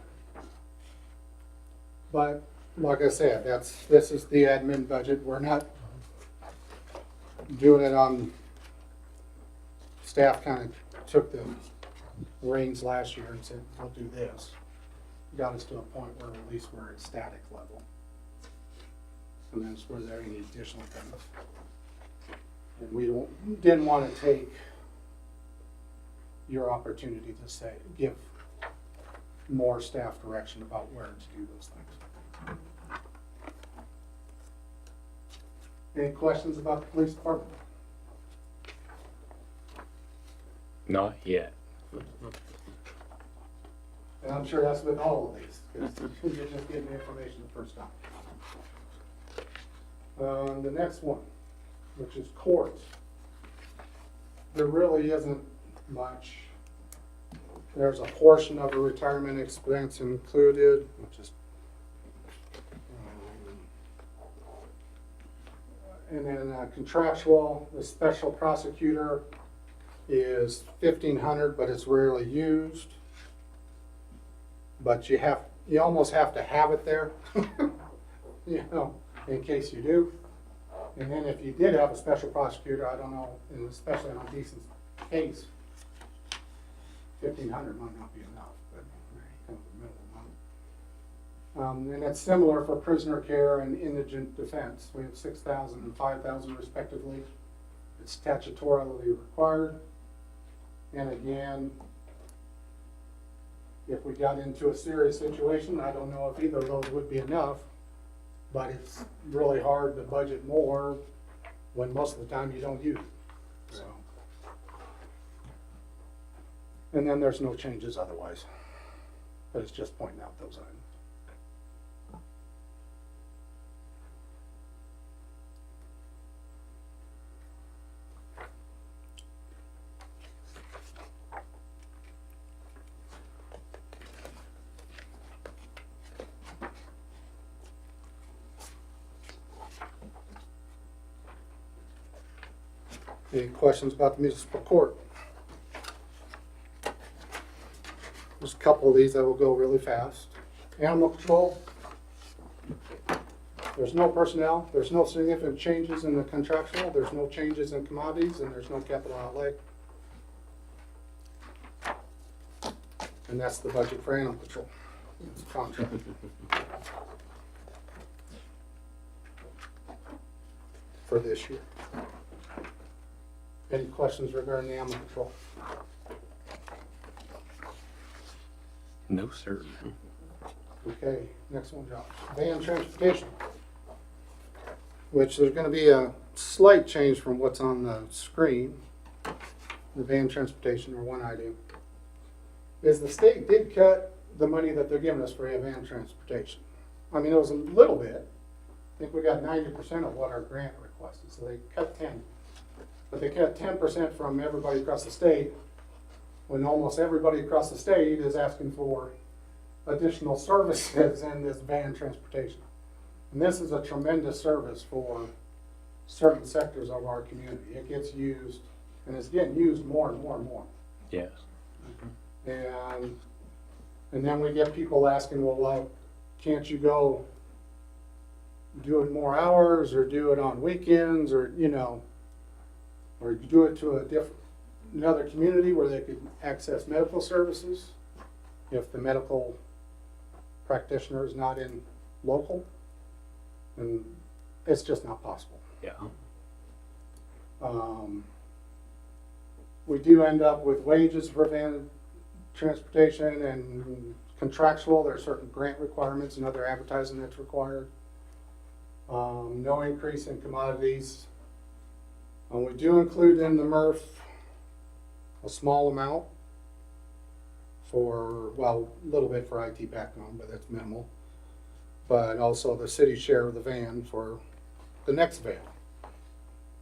But like I said, this is the admin budget. We're not doing it on, staff kind of took the reins last year and said, we'll do this. Got us to a point where at least we're at static level. And that's where there any additional things. And we didn't want to take your opportunity to say, give more staff direction about where to do those things. Any questions about the police department? Not yet. And I'm sure that's with all of these, because you're just getting the information the first time. The next one, which is courts. There really isn't much. There's a portion of a retirement expense included, which is, and then contractual, the special prosecutor is $1,500, but it's rarely used. But you almost have to have it there, you know, in case you do. And then if you did have a special prosecutor, I don't know, and especially on a decent case, $1,500 might not be enough, but kind of the middle amount. And it's similar for prisoner care and indigent defense. We have 6,000 and 5,000 respectively. It's statutorily required. And again, if we got into a serious situation, I don't know if either of those would be enough, but it's really hard to budget more when most of the time you don't use it. So. And then there's no changes otherwise, but it's just pointing out those items. Any questions about the municipal court? There's a couple of these that will go really fast. Animal control. There's no personnel, there's no significant changes in the contractual, there's no changes in commodities, and there's no capital outlay. And that's the budget for animal control. Contract. For this year. Any questions regarding the animal control? No, sir. Okay, next one, Josh. Van transportation. Which there's gonna be a slight change from what's on the screen. The van transportation, or one item, is the state did cut the money that they're giving us for van transportation. I mean, it was a little bit. I think we got 90% of what our grant requested, so they cut 10. But they cut 10% from everybody across the state, when almost everybody across the state is asking for additional services in this van transportation. And this is a tremendous service for certain sectors of our community. It gets used, and it's getting used more and more and more. Yes. And then we get people asking, well, can't you go do it more hours, or do it on weekends, or, you know, or do it to another community where they could access medical services if the medical practitioner is not in local, and it's just not possible. Yeah. We do end up with wages for van transportation and contractual. There are certain grant requirements and other advertising that's required. No increase in commodities. We do include in the MRF a small amount for, well, a little bit for IT background, but that's minimal. but also the city share of the van for the next van.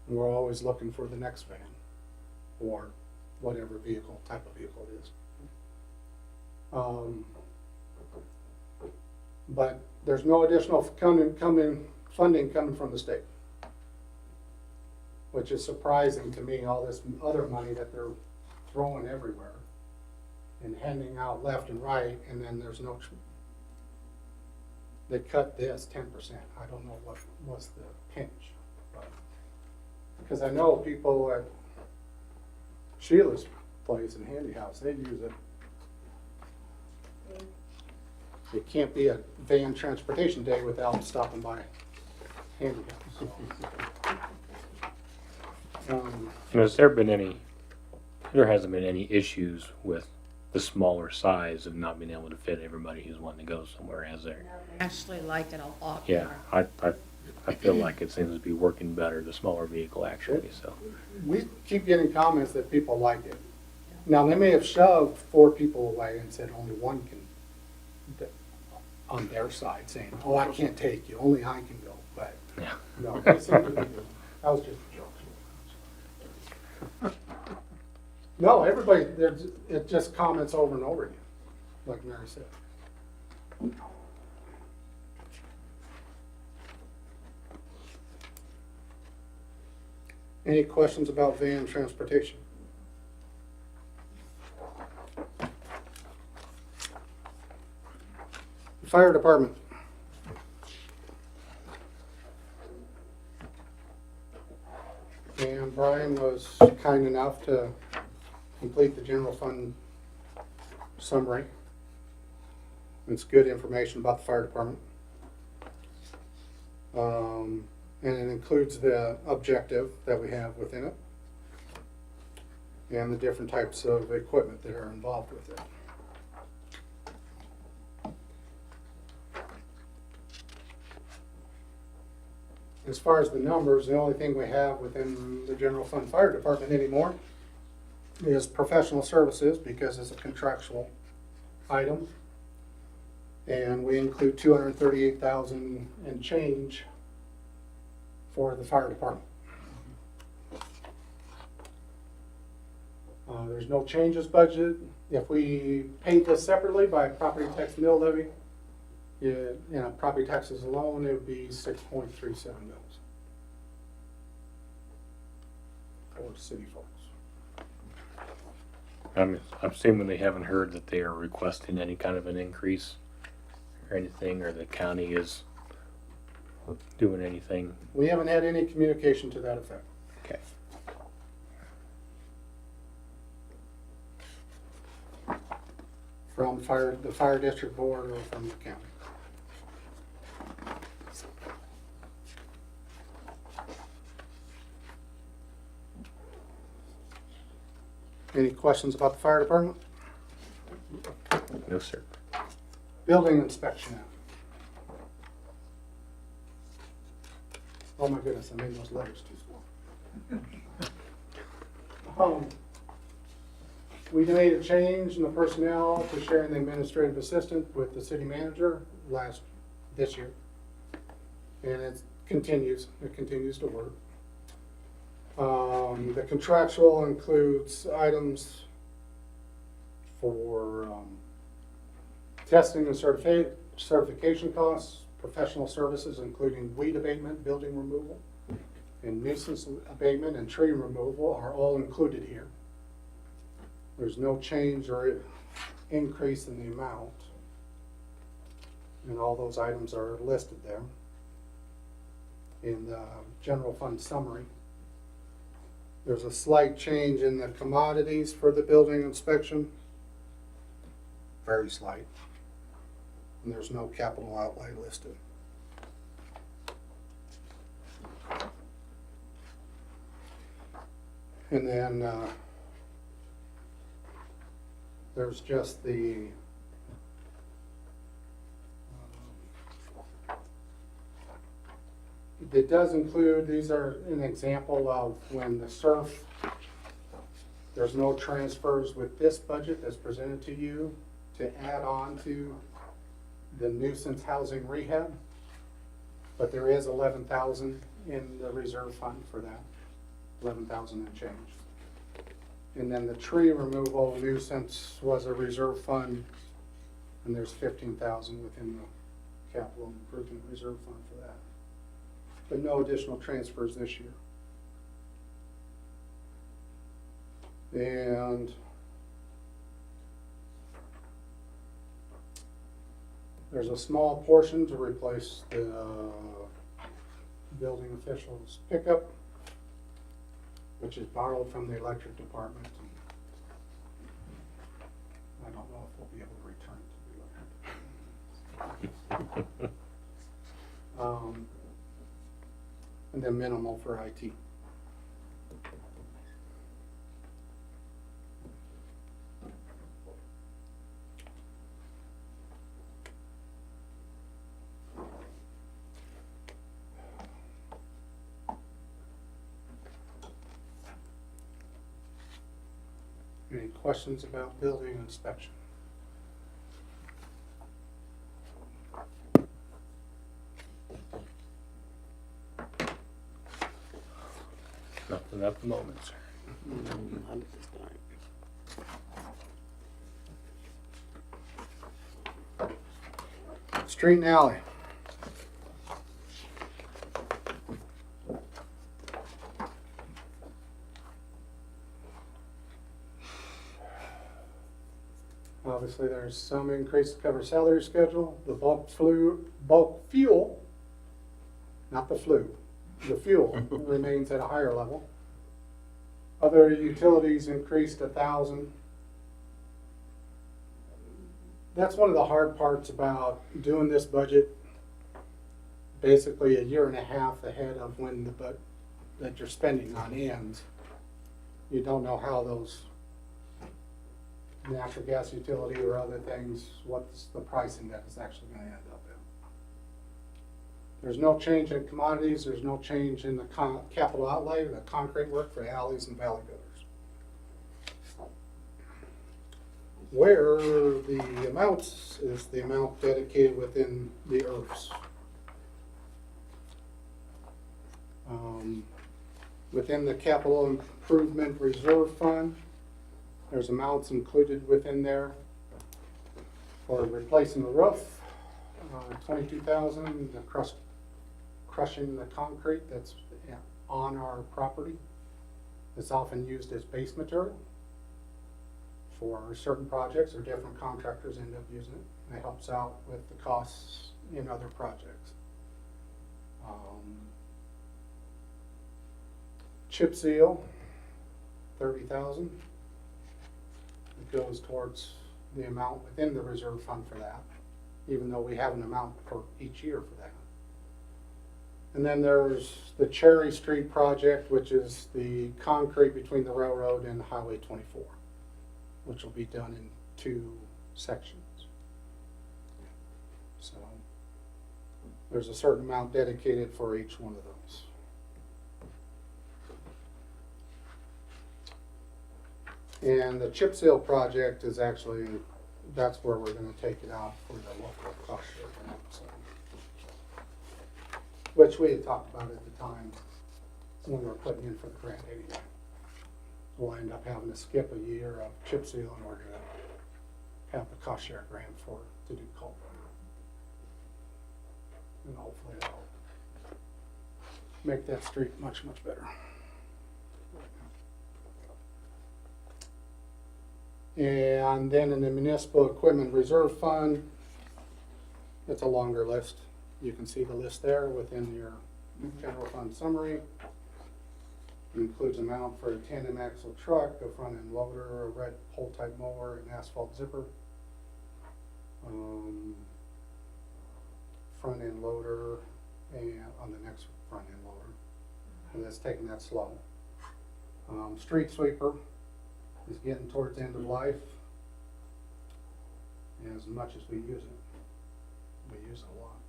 And we're always looking for the next van, or whatever vehicle, type of vehicle it is. But there's no additional funding coming from the state, which is surprising to me, all this other money that they're throwing everywhere and handing out left and right, and then there's no, they cut this 10%. I don't know what was the pinch, but, because I know people at Sheila's place in Handy House, they use it. It can't be a van transportation day without stopping by Handy House. And has there been any, there hasn't been any issues with the smaller size of not being able to fit everybody who's wanting to go somewhere, has there? I actually like it a lot Yeah, more. I feel like it seems to be working better, the smaller vehicle actually, so. We keep getting comments that people like it. Now, they may have shoved 4 people away and said only one can, on their side, saying, oh, I can't take you, only I can go, but Yeah. no, they seem to be good. That was just a joke. No, everybody, it just comments over and over again, like Mary said. Any questions about van transportation? Fire department. And Brian was kind enough to complete the general fund summary. It's good information about the fire department. And it includes the objective that we have within it and the different types of equipment that are involved with it. As far as the numbers, the only thing we have within the general fund fire department anymore is professional services, because it's a contractual item. And we include 238,000 and change for the fire department. There's no changes budgeted. If we paid this separately by property tax mill levy, property taxes alone, it would be 6.37 mils for city folks. I'm assuming they haven't heard that they are requesting any kind of an increase or anything, or the county is doing anything. We haven't had any communication to that effect. Okay. From the fire district board or from the county. Any questions about the fire department? No, sir. Building inspection. Oh my goodness, I made those letters too small. We made a change in the personnel to sharing the administrative assistant with the city manager this year. And it continues to work. The contractual includes items for testing and certification costs, professional services including weed abatement, building removal, and nuisance abatement and tree removal are all included here. There's no change or increase in the amount. And all those items are listed there in the general fund summary. There's a slight change in the commodities for the building inspection. Very slight. And there's no capital outlay listed. And then there's just the it does include, these are an example of when the SURF, there's no transfers with this budget that's presented to you to add on to the nuisance housing rehab, but there is 11,000 in the reserve fund for that, 11,000 and change. And then the tree removal nuisance was a reserve fund, and there's 15,000 within the capital improvement reserve fund for that. But no additional transfers this year. And there's a small portion to replace the building official's pickup, which is borrowed from the electric department. I don't know if we'll be able to return it to the electric. And then minimal for IT. Any questions about building inspection? Nothing at the moment, sir. Street and alley. Obviously, there's some increase to cover salary schedule. The bulk fuel, not the flu, the fuel remains at a higher level. Other utilities increased 1,000. That's one of the hard parts about doing this budget basically a year and a half ahead of when the that you're spending on ends. You don't know how those natural gas utility or other things, what's the pricing that is actually going to end up in. There's no change in commodities, there's no change in the capital outlay, the concrete work for alleys and valley builders. Where the amounts is the amount dedicated within the IRFs. Within the capital improvement reserve fund, there's amounts included within there for replacing the roof, 22,000, the crushing the concrete that's on our property. It's often used as base material for certain projects, or different contractors end up using it. It helps out with the costs in other projects. Chip seal, 30,000. It goes towards the amount within the reserve fund for that, even though we have an amount for each year for that. And then there's the Cherry Street project, which is the concrete between the railroad and Highway 24, which will be done in 2 sections. So there's a certain amount dedicated for each one of those. And the chip seal project is actually, that's where we're going to take it out for the local cost share grant, so. Which we had talked about at the time when we were putting in for the grant anyway. We'll end up having to skip a year of chip seal in order to have the cost share grant to do culvert. And hopefully that'll make that street much, much better. And then in the municipal equipment reserve fund, it's a longer list. You can see the list there within your general fund summary. It includes amount for a tandem axle truck, a front end loader, a red pole type mower, an asphalt zipper, front end loader, and on the next front end loader, and that's taking that slow. Street sweeper is getting towards the end of life. As much as we use it, we use it a lot.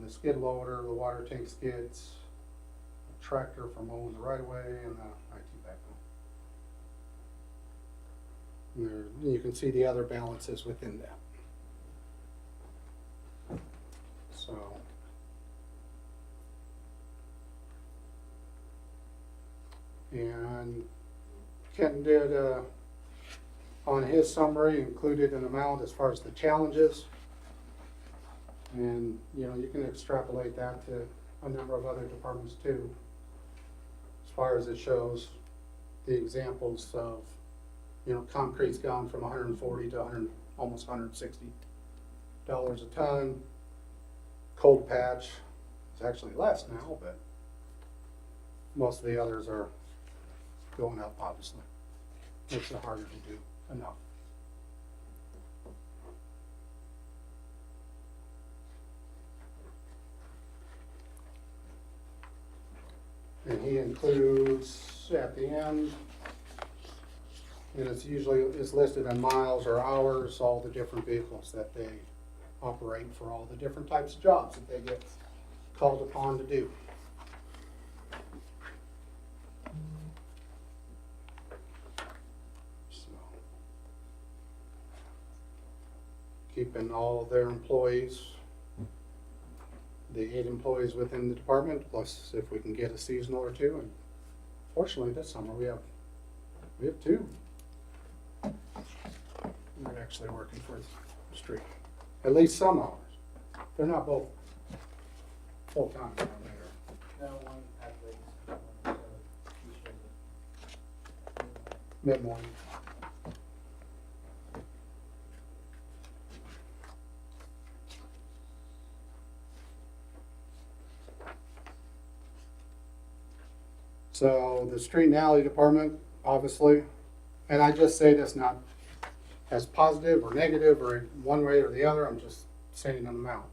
The skid loader, the water tank skids, a tractor for mowing the right of way, and the IT backhoe. You can see the other balances within that. So. And Kenton did, on his summary, included an amount as far as the challenges. And, you know, you can extrapolate that to a number of other departments too. As far as it shows the examples of, you know, concrete's gone from 140 to 100, almost $160 a ton. Cold patch is actually less now, but most of the others are going up, obviously. Makes it harder to do enough. And he includes at the end, and it's usually, it's listed in miles or hours, all the different vehicles that they operate for all the different types of jobs that they get called upon to do. So, keeping all their employees, the 8 employees within the department, plus if we can get a seasonal or 2. And fortunately, this summer we have 2. They're actually working for the street, at least some hours. They're not both full time. Mid morning. So the street and alley department, obviously, and I just say this not as positive or negative or one way or the other, I'm just saying an amount.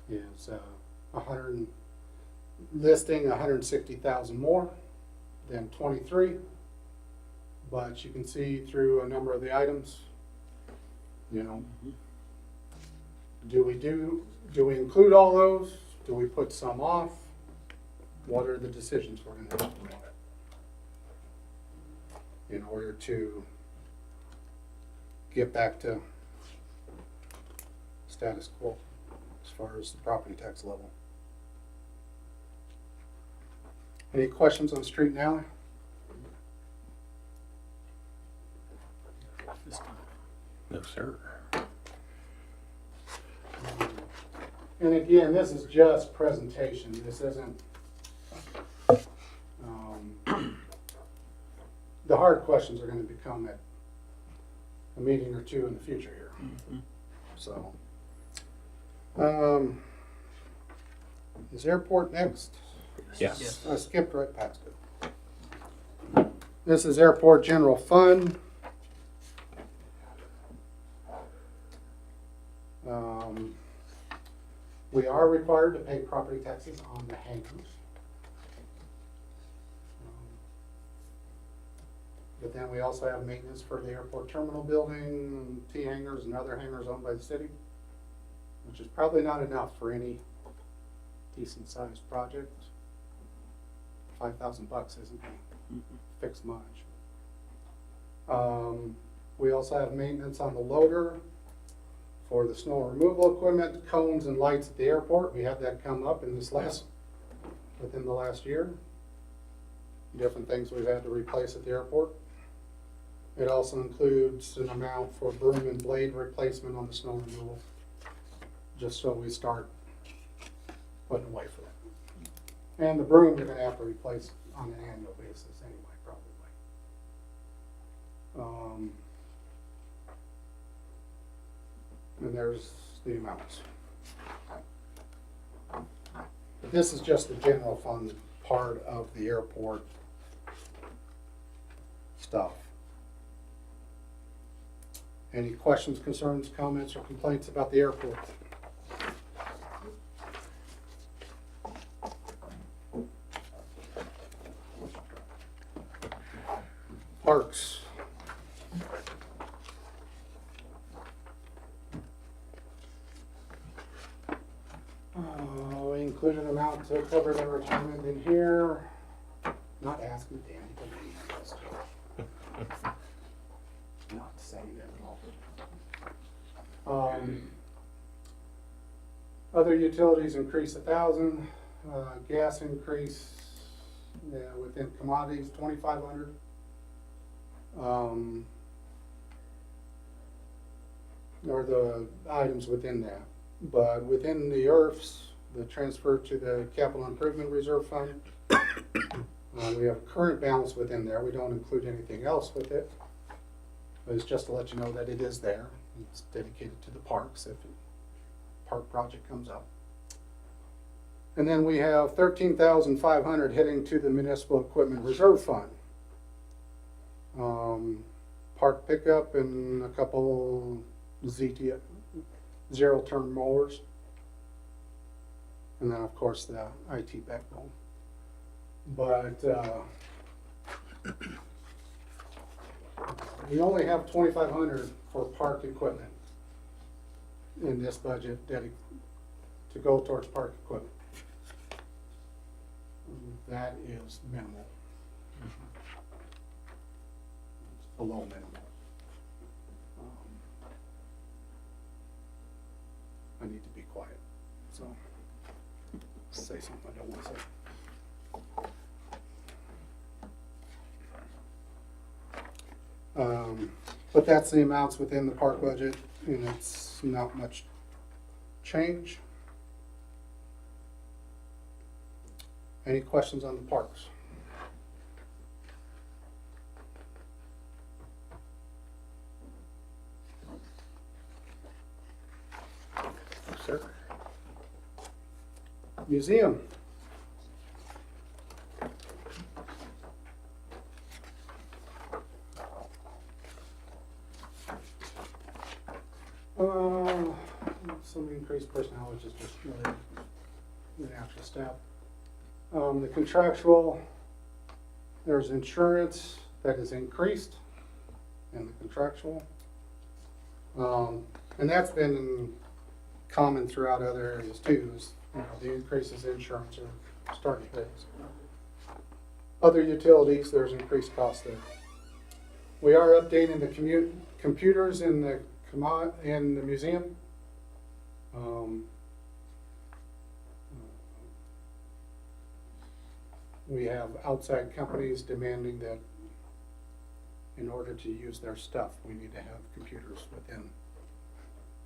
Is 100, listing 160,000 more than 23, but you can see through a number of the items, you know, do we include all those? Do we put some off? What are the decisions we're going to have to make in order to get back to status quo as far as the property tax level? Any questions on street and alley? No, sir. And again, this is just presentation. This isn't, the hard questions are going to become at a meeting or 2 in the future here. So, is airport next? Yes. I skipped right past it. This is airport general fund. We are required to pay property taxes on the hangars. But then we also have maintenance for the airport terminal building, T hangars and other hangars owned by the city, which is probably not enough for any decent sized project. $5,000 isn't going to fix much. We also have maintenance on the loader for the snow removal equipment, cones and lights at the airport. We had that come up in within the last year. Different things we've had to replace at the airport. It also includes an amount for broom and blade replacement on the snow removal, just so we start putting away for that. And the broom you're going to have to replace on an annual basis anyway, probably. And there's the amounts. But this is just the general fund part of the airport stuff. Any questions, concerns, comments, or complaints about the airport? Parks. We included an amount to cover their retirement in here. Not asking Danny to leave this. Not saying that at all. Other utilities increase 1,000, gas increase, within commodities, 2,500. Are the items within that. But within the IRFs, the transfer to the capital improvement reserve fund, we have current balance within there. We don't include anything else with it. But it's just to let you know that it is there. It's dedicated to the parks if a park project comes up. And then we have 13,500 heading to the municipal equipment reserve fund. Park pickup and a couple ZT zero-turn mowers. And then, of course, the IT backbone. But we only have 2,500 for park equipment in this budget to go towards park equipment. That is minimal. It's below minimal. I need to be quiet, so say something I don't want to say. But that's the amounts within the park budget, and it's not much change. Any questions on the parks? Sir? Museum. Some increased personnel, which is just really the actual staff. The contractual, there's insurance that is increased in the contractual. And that's been common throughout other areas too, is, the increases in insurance are starting things. Other utilities, there's increased costs there. We are updating the computers in the museum. We have outside companies demanding that in order to use their stuff, we need to have computers within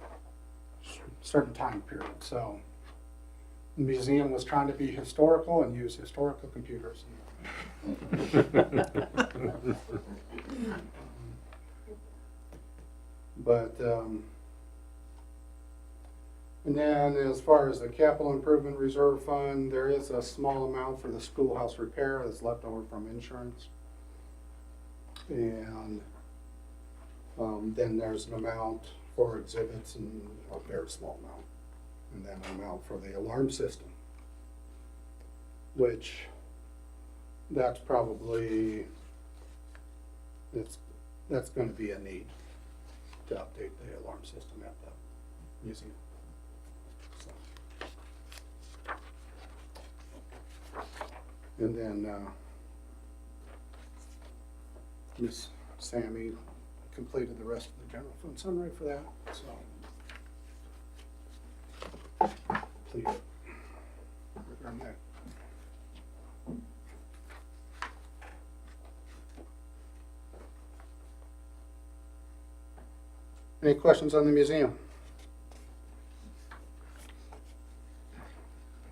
a certain time period. So the museum was trying to be historical and use historical computers. But and then as far as the capital improvement reserve fund, there is a small amount for the schoolhouse repair that's left over from insurance. And then there's an amount for exhibits and a very small amount. And then an amount for the alarm system, which that's probably, that's going to be a need to update the alarm system at the museum. And then Miss Sammy completed the rest of the general fund summary for that, so please regard that. Any questions on the museum?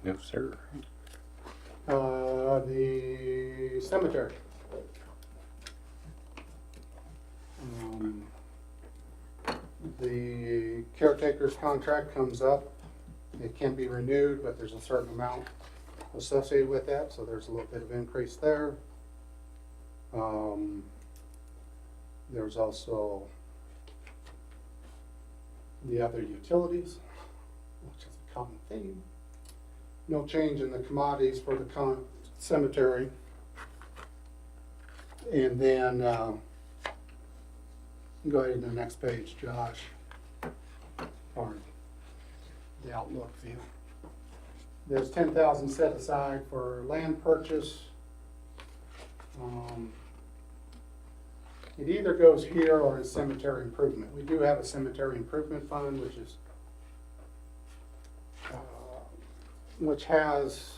No, sir. The cemetery. The caretaker's contract comes up. It can be renewed, but there's a certain amount associated with that, so there's a little bit of increase there. There's also the other utilities, which is a common theme. No change in the commodities for the cemetery. And then, go ahead to the next page, Josh, or the outlook view. There's 10,000 set aside for land purchase. It either goes here or in cemetery improvement. We do have a cemetery improvement fund, which is which has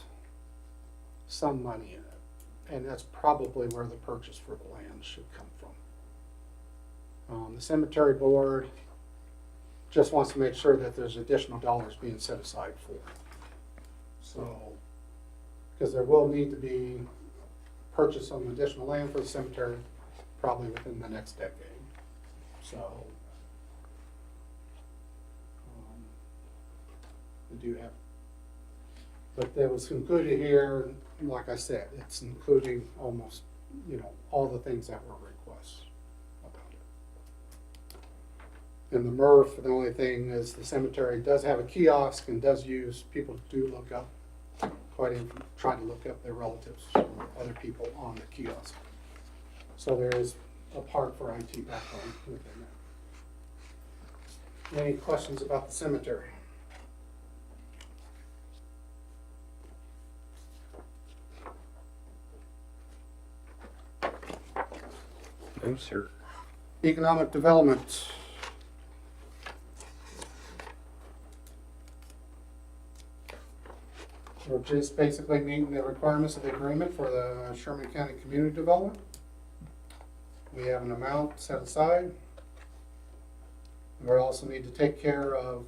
some money in it. And that's probably where the purchase for the land should come from. The cemetery board just wants to make sure that there's additional dollars being set aside for it. So, because there will need to be purchase some additional land for the cemetery probably within the next decade. So, we do have, but there was included here, like I said, it's including almost, all the things that were requests about it. And the MRF, the only thing is the cemetery does have a kiosk and does use, people do look up, try to look up their relatives or other people on the kiosk. So there is a part for IT background within that. Any questions about the cemetery? No, sir. Economic development. We're just basically meeting the requirements of the agreement for the Sherman County Community Development. We have an amount set aside. We also need to take care of,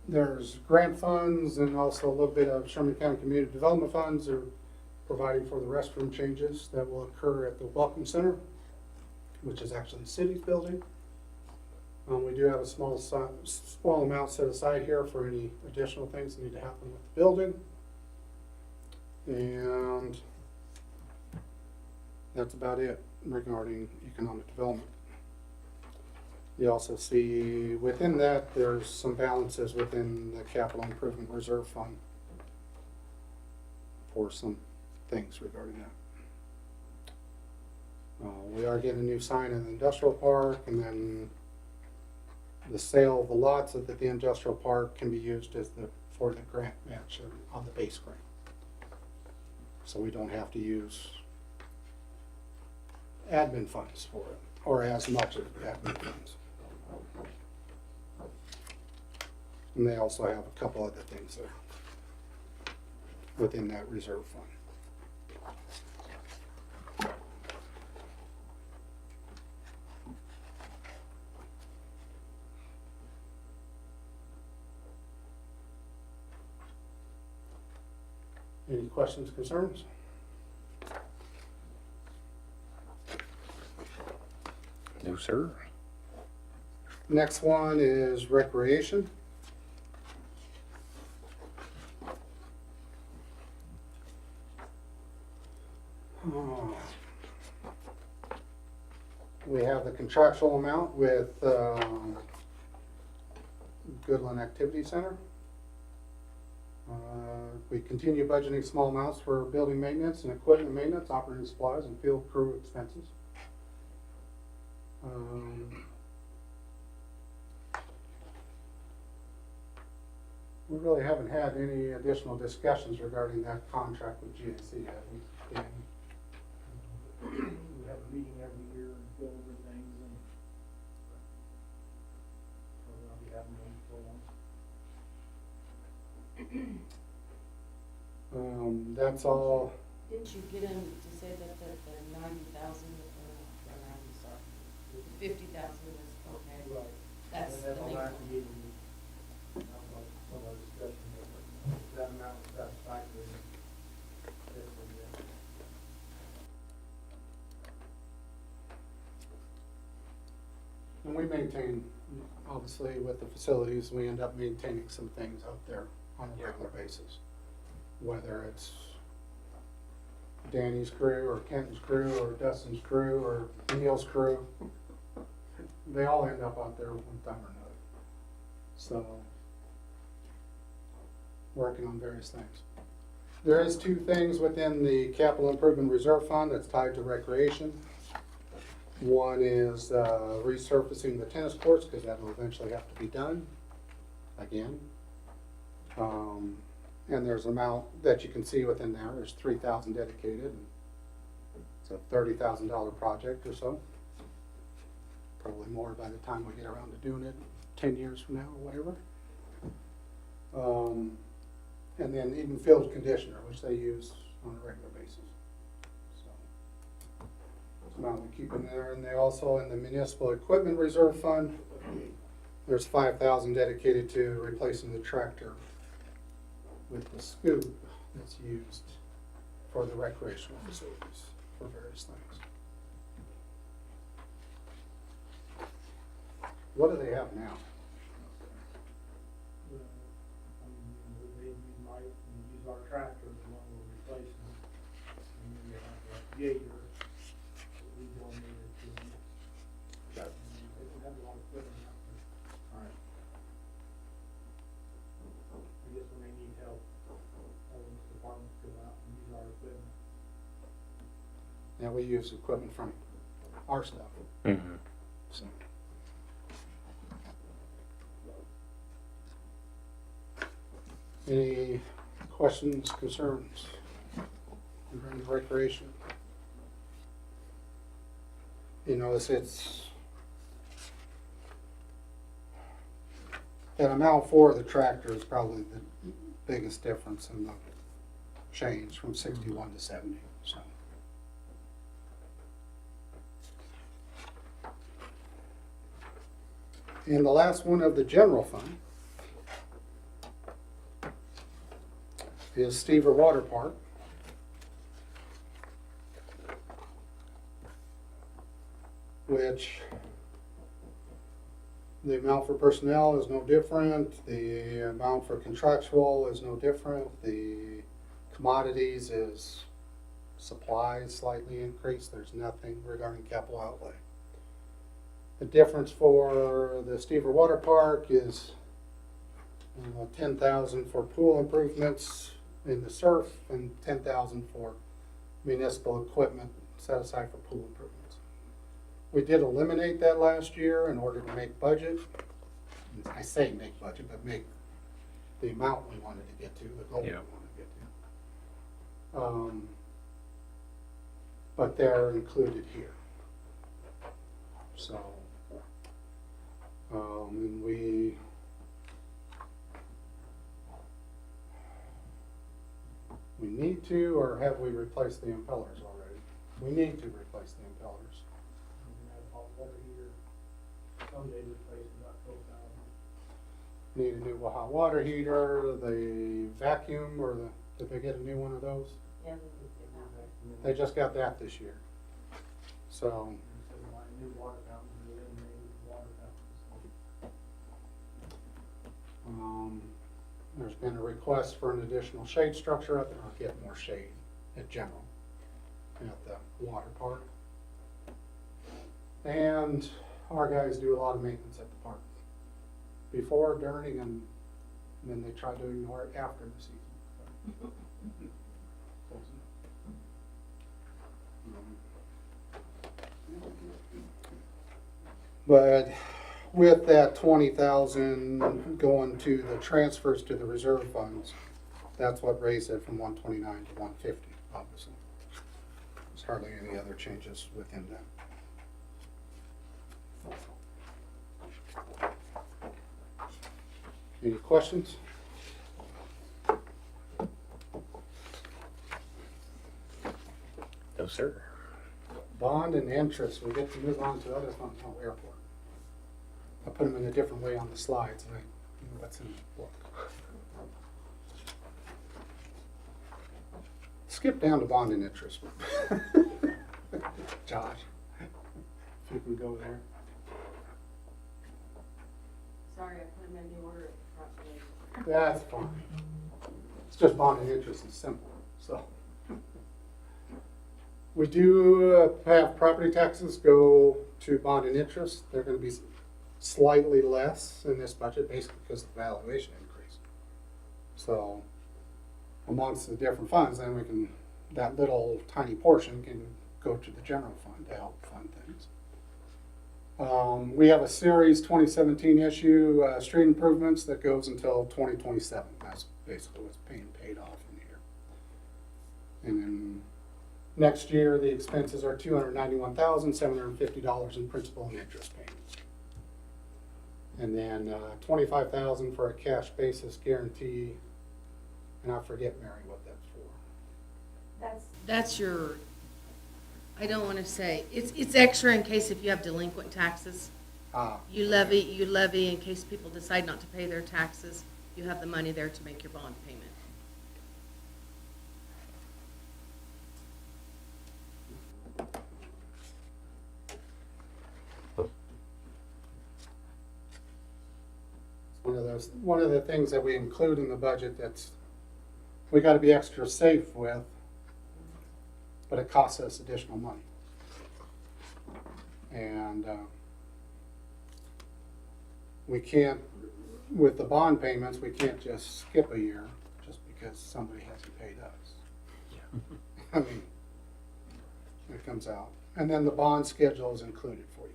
there's grant funds and also a little bit of Sherman County Community Development funds are providing for the restroom changes that will occur at the Welcome Center, which is actually the city's building. We do have a small amount set aside here for any additional things that need to happen with the building. And that's about it regarding economic development. You also see within that, there's some balances within the capital improvement reserve fund for some things regarding that. We are getting a new sign in the industrial park, and then the sale of the lots at the industrial park can be used for the grant match on the base grant. So we don't have to use admin funds for it, or as much of admin funds. And they also have a couple other things there within that reserve fund. Any questions, concerns? No, sir. Next one is recreation. We have the contractual amount with Goodland Activity Center. We continue budgeting small amounts for building maintenance and equipment maintenance, operating supplies, and field crew expenses. We really haven't had any additional discussions regarding that contract with GAC, have we, Danny? We have a meeting every year and go over things, and I'll be having one for long. That's all. Didn't you get him to say that the 90,000, sorry, the 50,000 was okay? Right. That's And the then main I'll have one. to get some of our discussion, that amount was satisfactory. And we maintain, obviously, with the facilities, we end up maintaining some things out there on a regular basis. Whether it's Danny's crew, or Kenton's crew, or Dustin's crew, or Neil's crew, they all end up out there one time or another. So, working on various things. There is two things within the capital improvement reserve fund that's tied to recreation. One is resurfacing the tennis courts, because that will eventually have to be done again. And there's an amount that you can see within there. There's $3,000 dedicated. It's a $30,000 project or so. Probably more by the time we get around to doing it 10 years from now or whatever. And then even field conditioner, which they use on a regular basis. So, it's amount we keep in there. And they also, in the municipal equipment reserve fund, there's 5,000 dedicated to replacing the tractor with the scoop that's used for the recreational facilities for various things. What do they have now? They might use our tractor as one we're replacing. And then we have a Gator that we donated to them. Got it. And they don't have a lot of equipment out there. All right. I guess when they need help, all those departments go out and use our equipment. Yeah, we use equipment from our stuff. Mm-hmm. So. Any questions, concerns regarding recreation? You know, it's that amount for the tractor is probably the biggest difference in the change from 61 to 70, so. And the last one of the general fund is Stever Water Park. Which the amount for personnel is no different, the amount for contractual is no different, the commodities is supplies slightly increased, there's nothing regarding capital outlay. The difference for the Stever Water Park is 10,000 for pool improvements in the surf and 10,000 for municipal equipment set aside for pool improvements. We did eliminate that last year in order to make budget. I say make budget, but make the amount we wanted to get to, the goal we Yeah. wanted to get to. But they're included here. So, and we need to, or have we replaced the impellers already? We need to replace the impellers. And we have a hot water heater, someday replaced about 12,000. Need a new hot water heater, the vacuum, or did they get a new one of those? Yeah, we did that. They just got that this year. So, Instead of buying new water fountains, we eliminated the water fountains. there's been a request for an additional shade structure up there. I'll get more shade at general at the water park. And our guys do a lot of maintenance at the park. Before, during, and then they try to ignore it after the season. But with that 20,000 going to the transfers to the reserve funds, that's what raised it from 129 to 150, obviously. There's hardly any other changes within that. Any questions? No, sir. Bond and interest, we get to move on to other funds, oh, airport. I put them in a different way on the slides, and that's in the book. Skip down to bond and interest. Josh, if you can go there. Sorry, I put them in the order properly. That's fine. It's just bond and interest is simple, so. We do have property taxes go to bond and interest. They're gonna be slightly less in this budget, basically because of the valuation increase. So amongst the different funds, then we can, that little tiny portion can go to the general fund to help fund things. We have a series 2017 issue, street improvements that goes until 2027. That's basically what's being paid off in here. And then next year, the expenses are $291,750 in principal and interest payments. And then 25,000 for a cash basis guarantee. And I forget, Mary, what that's for. That's your, I don't want to say, it's extra in case if you have delinquent taxes. Ah, You levy in case people decide not to pay their taxes. You have the money there to make your bond payment. one of the things that we include in the budget that's, we gotta be extra safe with, but it costs us additional money. And, we can't, with the bond payments, we can't just skip a year just because somebody hasn't paid us. I mean, it comes out. And then the bond schedule is included for you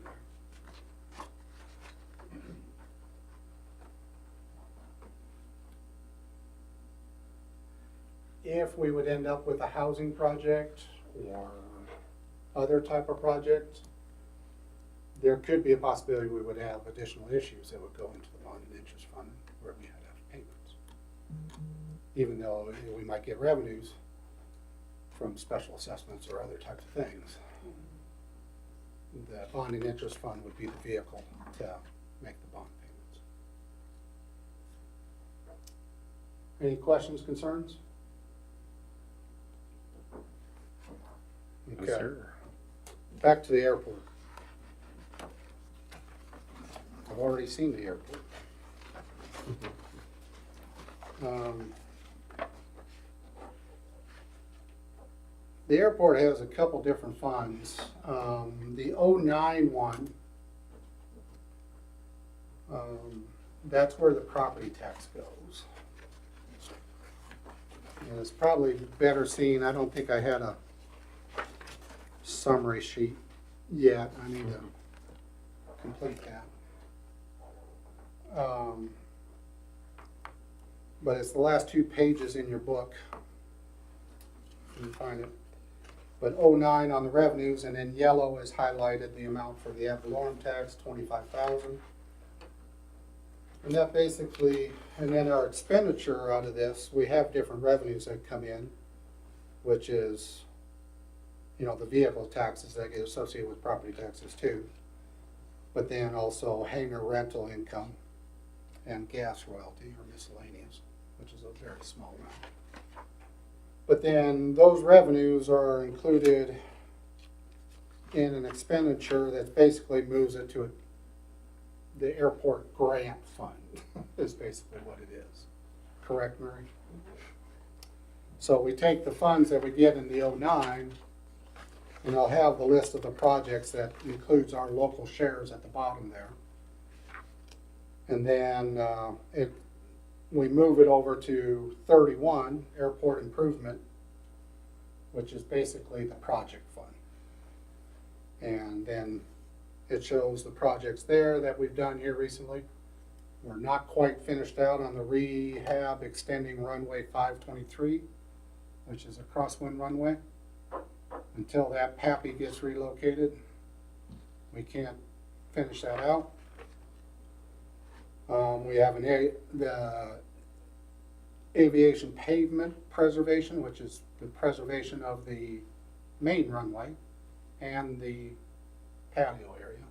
there. If we would end up with a housing project or other type of project, there could be a possibility we would have additional issues that would go into the bond and interest fund where we had to have payments. Even though we might get revenues from special assessments or other types of things. The bond and interest fund would be the vehicle to make the bond payments. Any questions, concerns? No, Okay. sir. Back to the airport. I've already seen the airport. The airport has a couple different funds. The 09 one, that's where the property tax goes. And it's probably better seen, I don't think I had a summary sheet yet. I need to complete that. But it's the last 2 pages in your book. You can find it. But 09 on the revenues, and then yellow is highlighted the amount for the ad valorem tax, 25,000. And that basically, and then our expenditure out of this, we have different revenues that come in, which is, you know, the vehicle taxes that get associated with property taxes too. But then also hangar rental income and gas royalty or miscellaneous, which is a very small amount. But then those revenues are included in an expenditure that basically moves it to the airport grant fund, is basically what it is. Correct, Mary? So we take the funds that we get in the 09, and I'll have the list of the projects that includes our local shares at the bottom there. And then we move it over to 31, airport improvement, which is basically the project fund. And then it shows the projects there that we've done here recently. We're not quite finished out on the rehab extending runway 523, which is a crosswind runway. Until that PAPI gets relocated, we can't finish that out. We have the aviation pavement preservation, which is the preservation of the main runway and the patio area.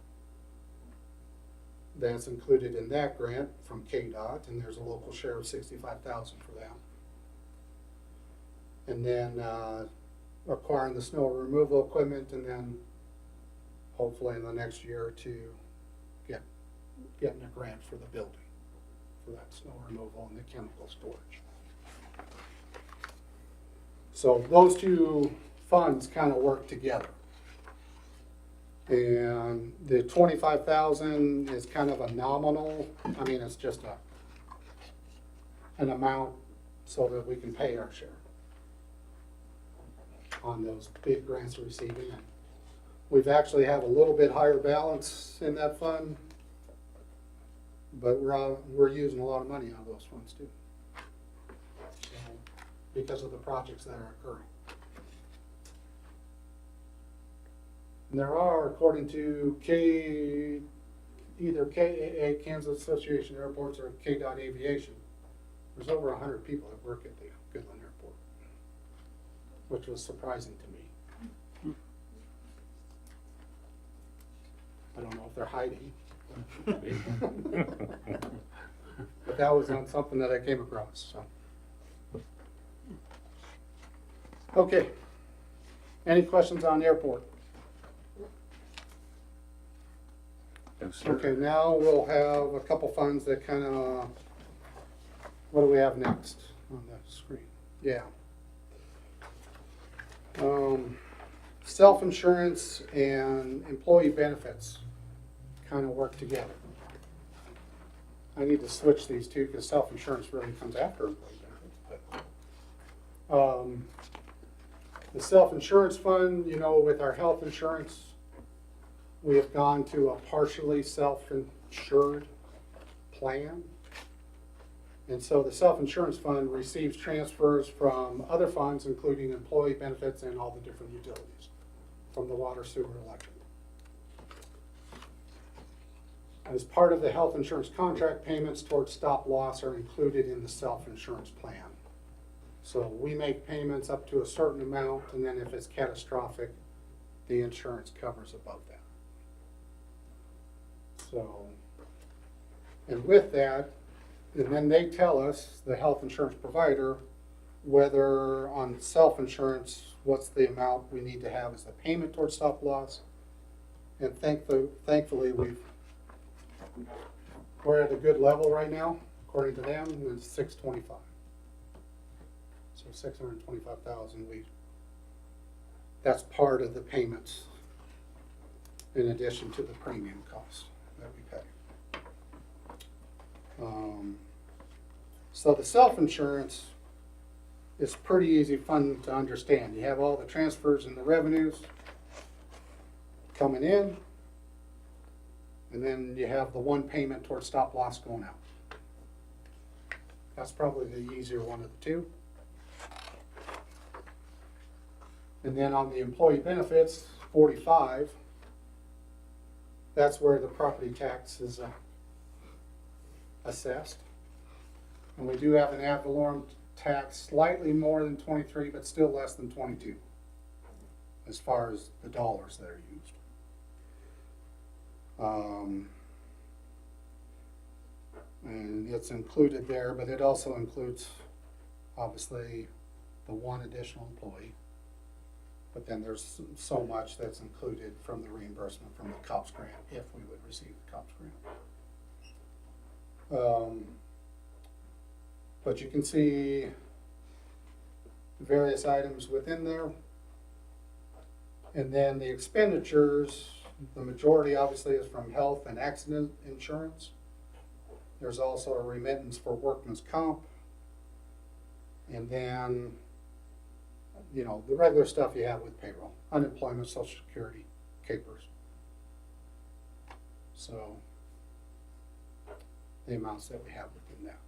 That's included in that grant from KDOT, and there's a local share of $65,000 for that. And then acquiring the snow removal equipment, and then hopefully in the next year or two getting a grant for the building for that snow removal and the chemical storage. So those 2 funds kind of work together. And the 25,000 is kind of a nominal, I mean, it's just an amount so that we can pay our share on those big grants we're receiving. We've actually have a little bit higher balance in that fund, but we're using a lot of money out of those funds too. So, because of the projects that are occurring. And there are, according to either KAA, Kansas Association of Airports, or KDOT Aviation, there's over 100 people that work at the Goodland Airport, which was surprising to me. I don't know if they're hiding. But that was not something that I came across, so. Okay. Any questions on the airport? No, sir. Okay, now we'll have a couple funds that kind of, what do we have next on the screen? Yeah. Self-insurance and employee benefits kind of work together. I need to switch these two because self-insurance really comes after employee benefits. But, the self-insurance fund, you know, with our health insurance, we have gone to a partially self-insured plan. And so the self-insurance fund receives transfers from other funds, including employee benefits and all the different utilities, from the water, sewer, electric. As part of the health insurance contract, payments towards stop loss are included in the self-insurance plan. So we make payments up to a certain amount, and then if it's catastrophic, the insurance covers above that. So, and with that, and then they tell us, the health insurance provider, whether on self-insurance, what's the amount we need to have as the payment towards stop loss. And thankfully we're at a good level right now, according to them, it's $625. So $625,000, that's part of the payments in addition to the premium cost that we pay. So the self-insurance is pretty easy, fun to understand. You have all the transfers and the revenues coming in, and then you have the one payment towards stop loss going out. That's probably the easier one of the two. And then on the employee benefits, 45, that's where the property tax is assessed. And we do have an ad valorem tax slightly more than 23, but still less than 22 as far as the dollars that are used. And it's included there, but it also includes, obviously, the one additional employee. But then there's so much that's included from the reimbursement from the COPS grant, if we would receive the COPS grant. But you can see various items within there. And then the expenditures, the majority obviously is from health and accident insurance. There's also a remittance for workman's comp. And then, you know, the regular stuff you have with payroll, unemployment, Social Security, capers. So the amounts that we have within that.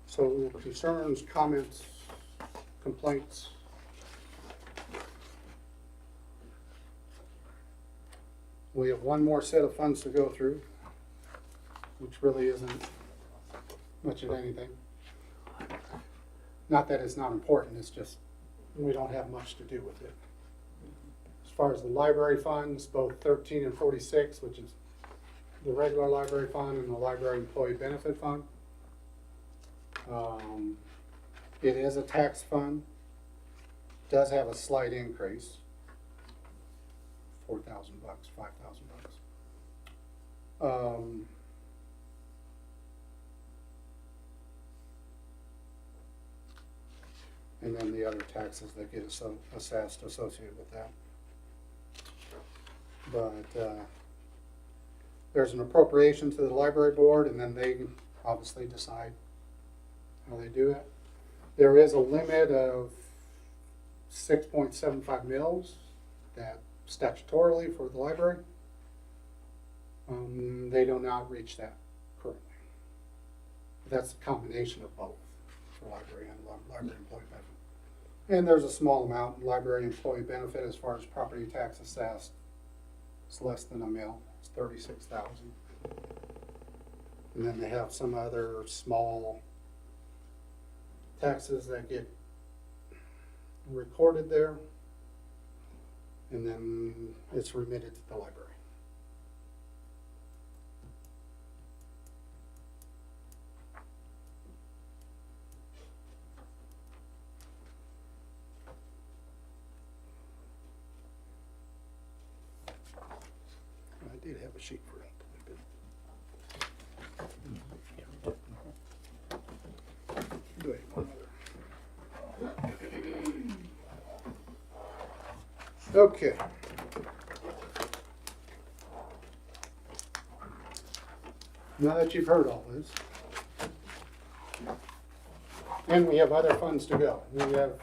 So concerns, comments, complaints. We have one more set of funds to go through, which really isn't much of anything. Not that it's not important, it's just we don't have much to do with it. As far as the library funds, both 13 and 46, which is the regular library fund and the library employee benefit fund. It is a tax fund, does have a slight increase, $4,000, $5,000. And then the other taxes that get assessed associated with that. But there's an appropriation to the library board, and then they obviously decide how they do it. There is a limit of 6.75 mils that statutorily for the library. They do not reach that currently. That's a combination of both for library and library employee benefit. And there's a small amount in library employee benefit as far as property tax assessed. It's less than $1 million, it's 36,000. And then they have some other small taxes that get recorded there. And then it's remitted to the library. I did have a sheet for that. Do it one other. Okay. Now that you've heard all this, and we have other funds to go. We have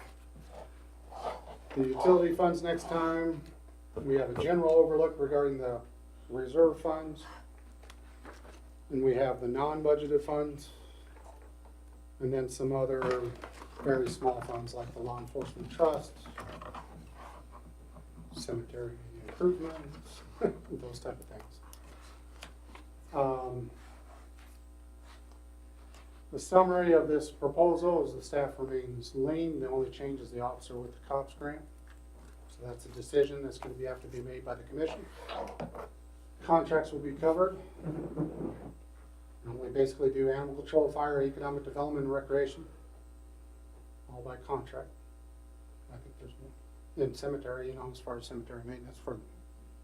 the utility funds next time. We have a general overlook regarding the reserve funds. And we have the non-budgeted funds. And then some other very small funds like the law enforcement trust, cemetery improvements, those type of things. The summary of this proposal is the staff remains lean. The only change is the officer with the COPS grant. So that's a decision that's going to have to be made by the commission. Contracts will be covered. And we basically do animal control, fire, economic development, and recreation, all by contract. I think there's more. In cemetery, as far as cemetery maintenance, for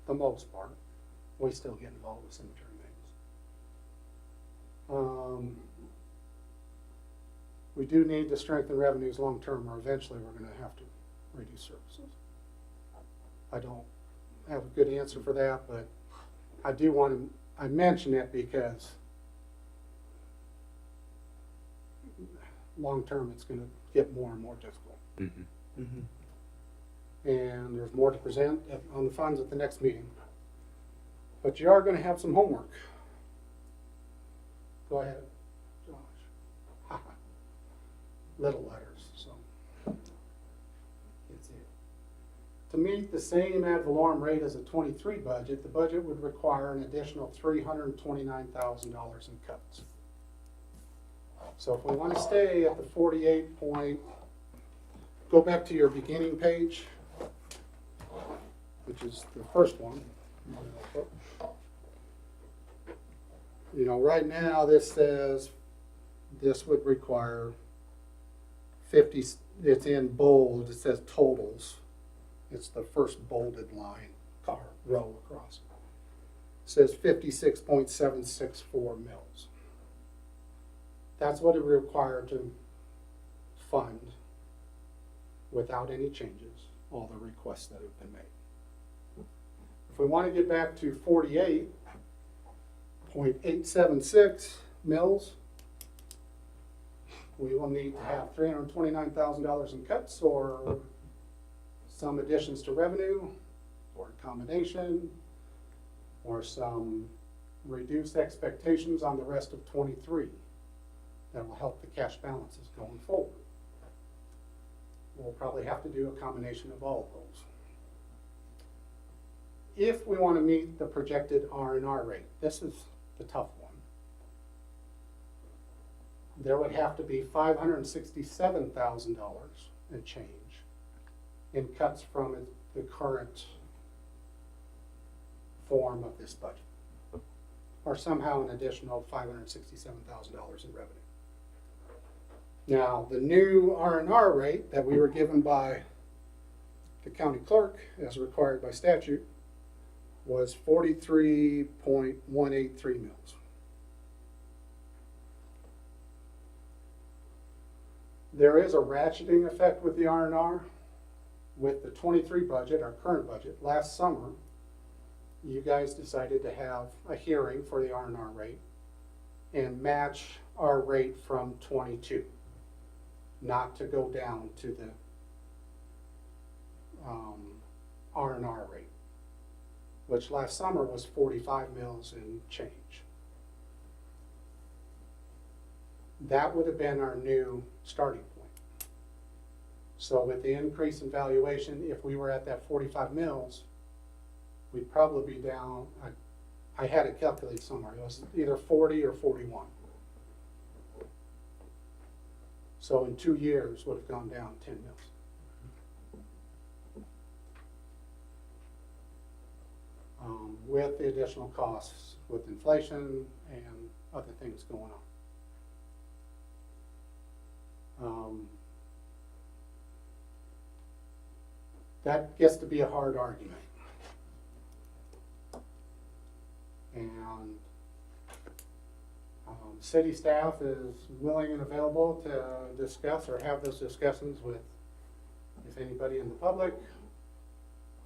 the most part, we still get involved with cemetery maintenance. We do need to strengthen revenues long term, or eventually we're going to have to reduce services. I don't have a good answer for that, but I do want to, I mention it because long term it's going to get more and more difficult. And there's more to present on the funds at the next meeting. But you are going to have some homework. Go ahead, Josh. Little letters, so. That's it. To meet the same ad valorem rate as a 23 budget, the budget would require an additional $329,000 in cuts. So if we want to stay at the 48 point, go back to your beginning page, which is the first one. Right now this says this would require 50, it's in bold, it says totals. It's the first bolded line, row across. It says 56.764 mils. That's what it would require to fund, without any changes, all the requests that have been made. If we want to get back to 48.876 mils, we will need to have $329,000 in cuts, or some additions to revenue, or a combination, or some reduced expectations on the rest of 23. That will help the cash balances going forward. We'll probably have to do a combination of all of those. If we want to meet the projected R&R rate, this is the tough one. There would have to be $567,000 in change in cuts from the current form of this budget, or somehow an additional $567,000 in revenue. Now, the new R&R rate that we were given by the county clerk, as required by statute, was 43.183 mils. There is a ratcheting effect with the R&R. With the 23 budget, our current budget, last summer, you guys decided to have a hearing for the R&R rate and match our rate from 22, not to go down to the R&R rate. which last summer was 45 mils and change. That would have been our new starting point. So with the increase in valuation, if we were at that 45 mils, we'd probably be down, I had it calculated somewhere, it was either 40 or 41. So in 2 years, would have gone down 10 mils. With the additional costs, with inflation and other things going on. That gets to be a hard argument. And city staff is willing and available to discuss or have those discussions with, if anybody in the public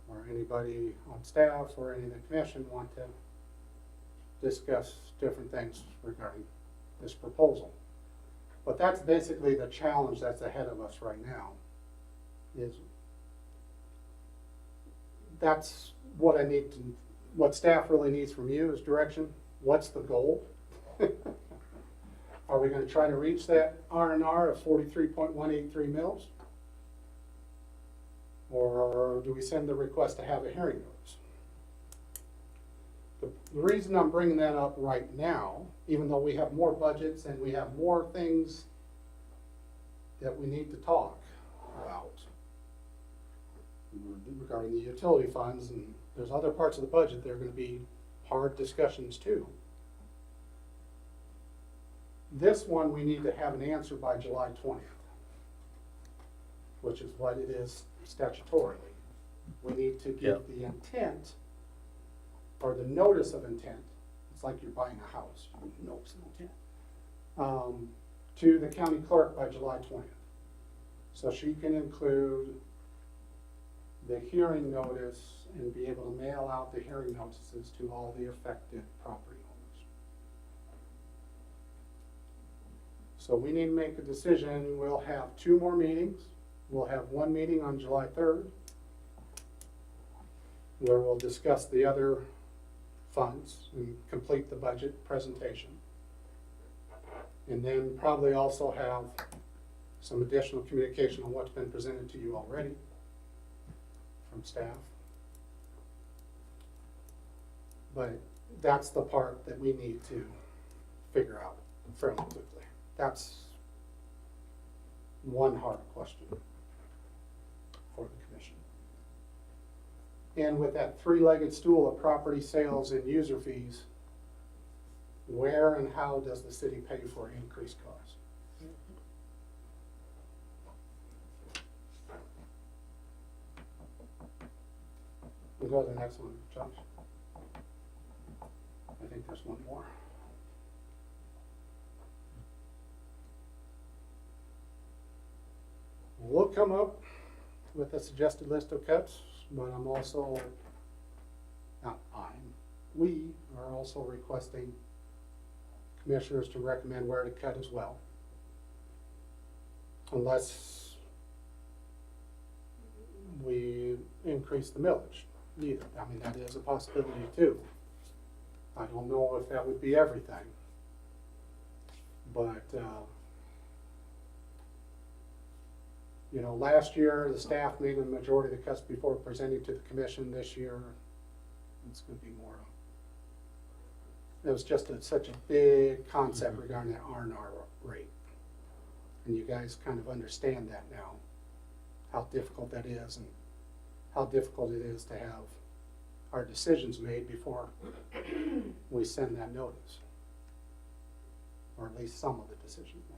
or anybody on staff or any of the commission want to discuss different things regarding this proposal. But that's basically the challenge that's ahead of us right now, is that's what I need to, what staff really needs from you is direction. What's the goal? Are we going to try to reach that R&R of 43.183 mils? Or do we send the request to have a hearing notice? The reason I'm bringing that up right now, even though we have more budgets and we have more things that we need to talk about regarding the utility funds, and there's other parts of the budget that are going to be hard discussions too. This one we need to have an answer by July 20th, which is what it is statutorily. We need to give the intent, or the notice of intent, it's like you're buying a house, notice of intent, to the county clerk by July 20th. So she can include the hearing notice and be able to mail out the hearing notices to all the affected property owners. So we need to make a decision. We'll have 2 more meetings. We'll have 1 meeting on July 3rd, where we'll discuss the other funds and complete the budget presentation. And then probably also have some additional communication on what's been presented to you already from staff. But that's the part that we need to figure out fairly quickly. That's one hard question for the commission. And with that 3-legged stool of property sales and user fees, where and how does the city pay for increased costs? We'll go to the next one, Josh. I think there's one more. We'll come up with a suggested list of cuts, but I'm also, we are also requesting commissioners to recommend where to cut as well. Unless we increase the millage, either. I mean, that is a possibility too. I don't know if that would be everything, but you know, last year the staff made a majority of the cuts before presenting to the commission. This year it's going to be more. It was just such a big concept regarding that R&R rate, and you guys kind of understand that now, how difficult that is and how difficult it is to have our decisions made before we send that notice, or at least some of the decisions made.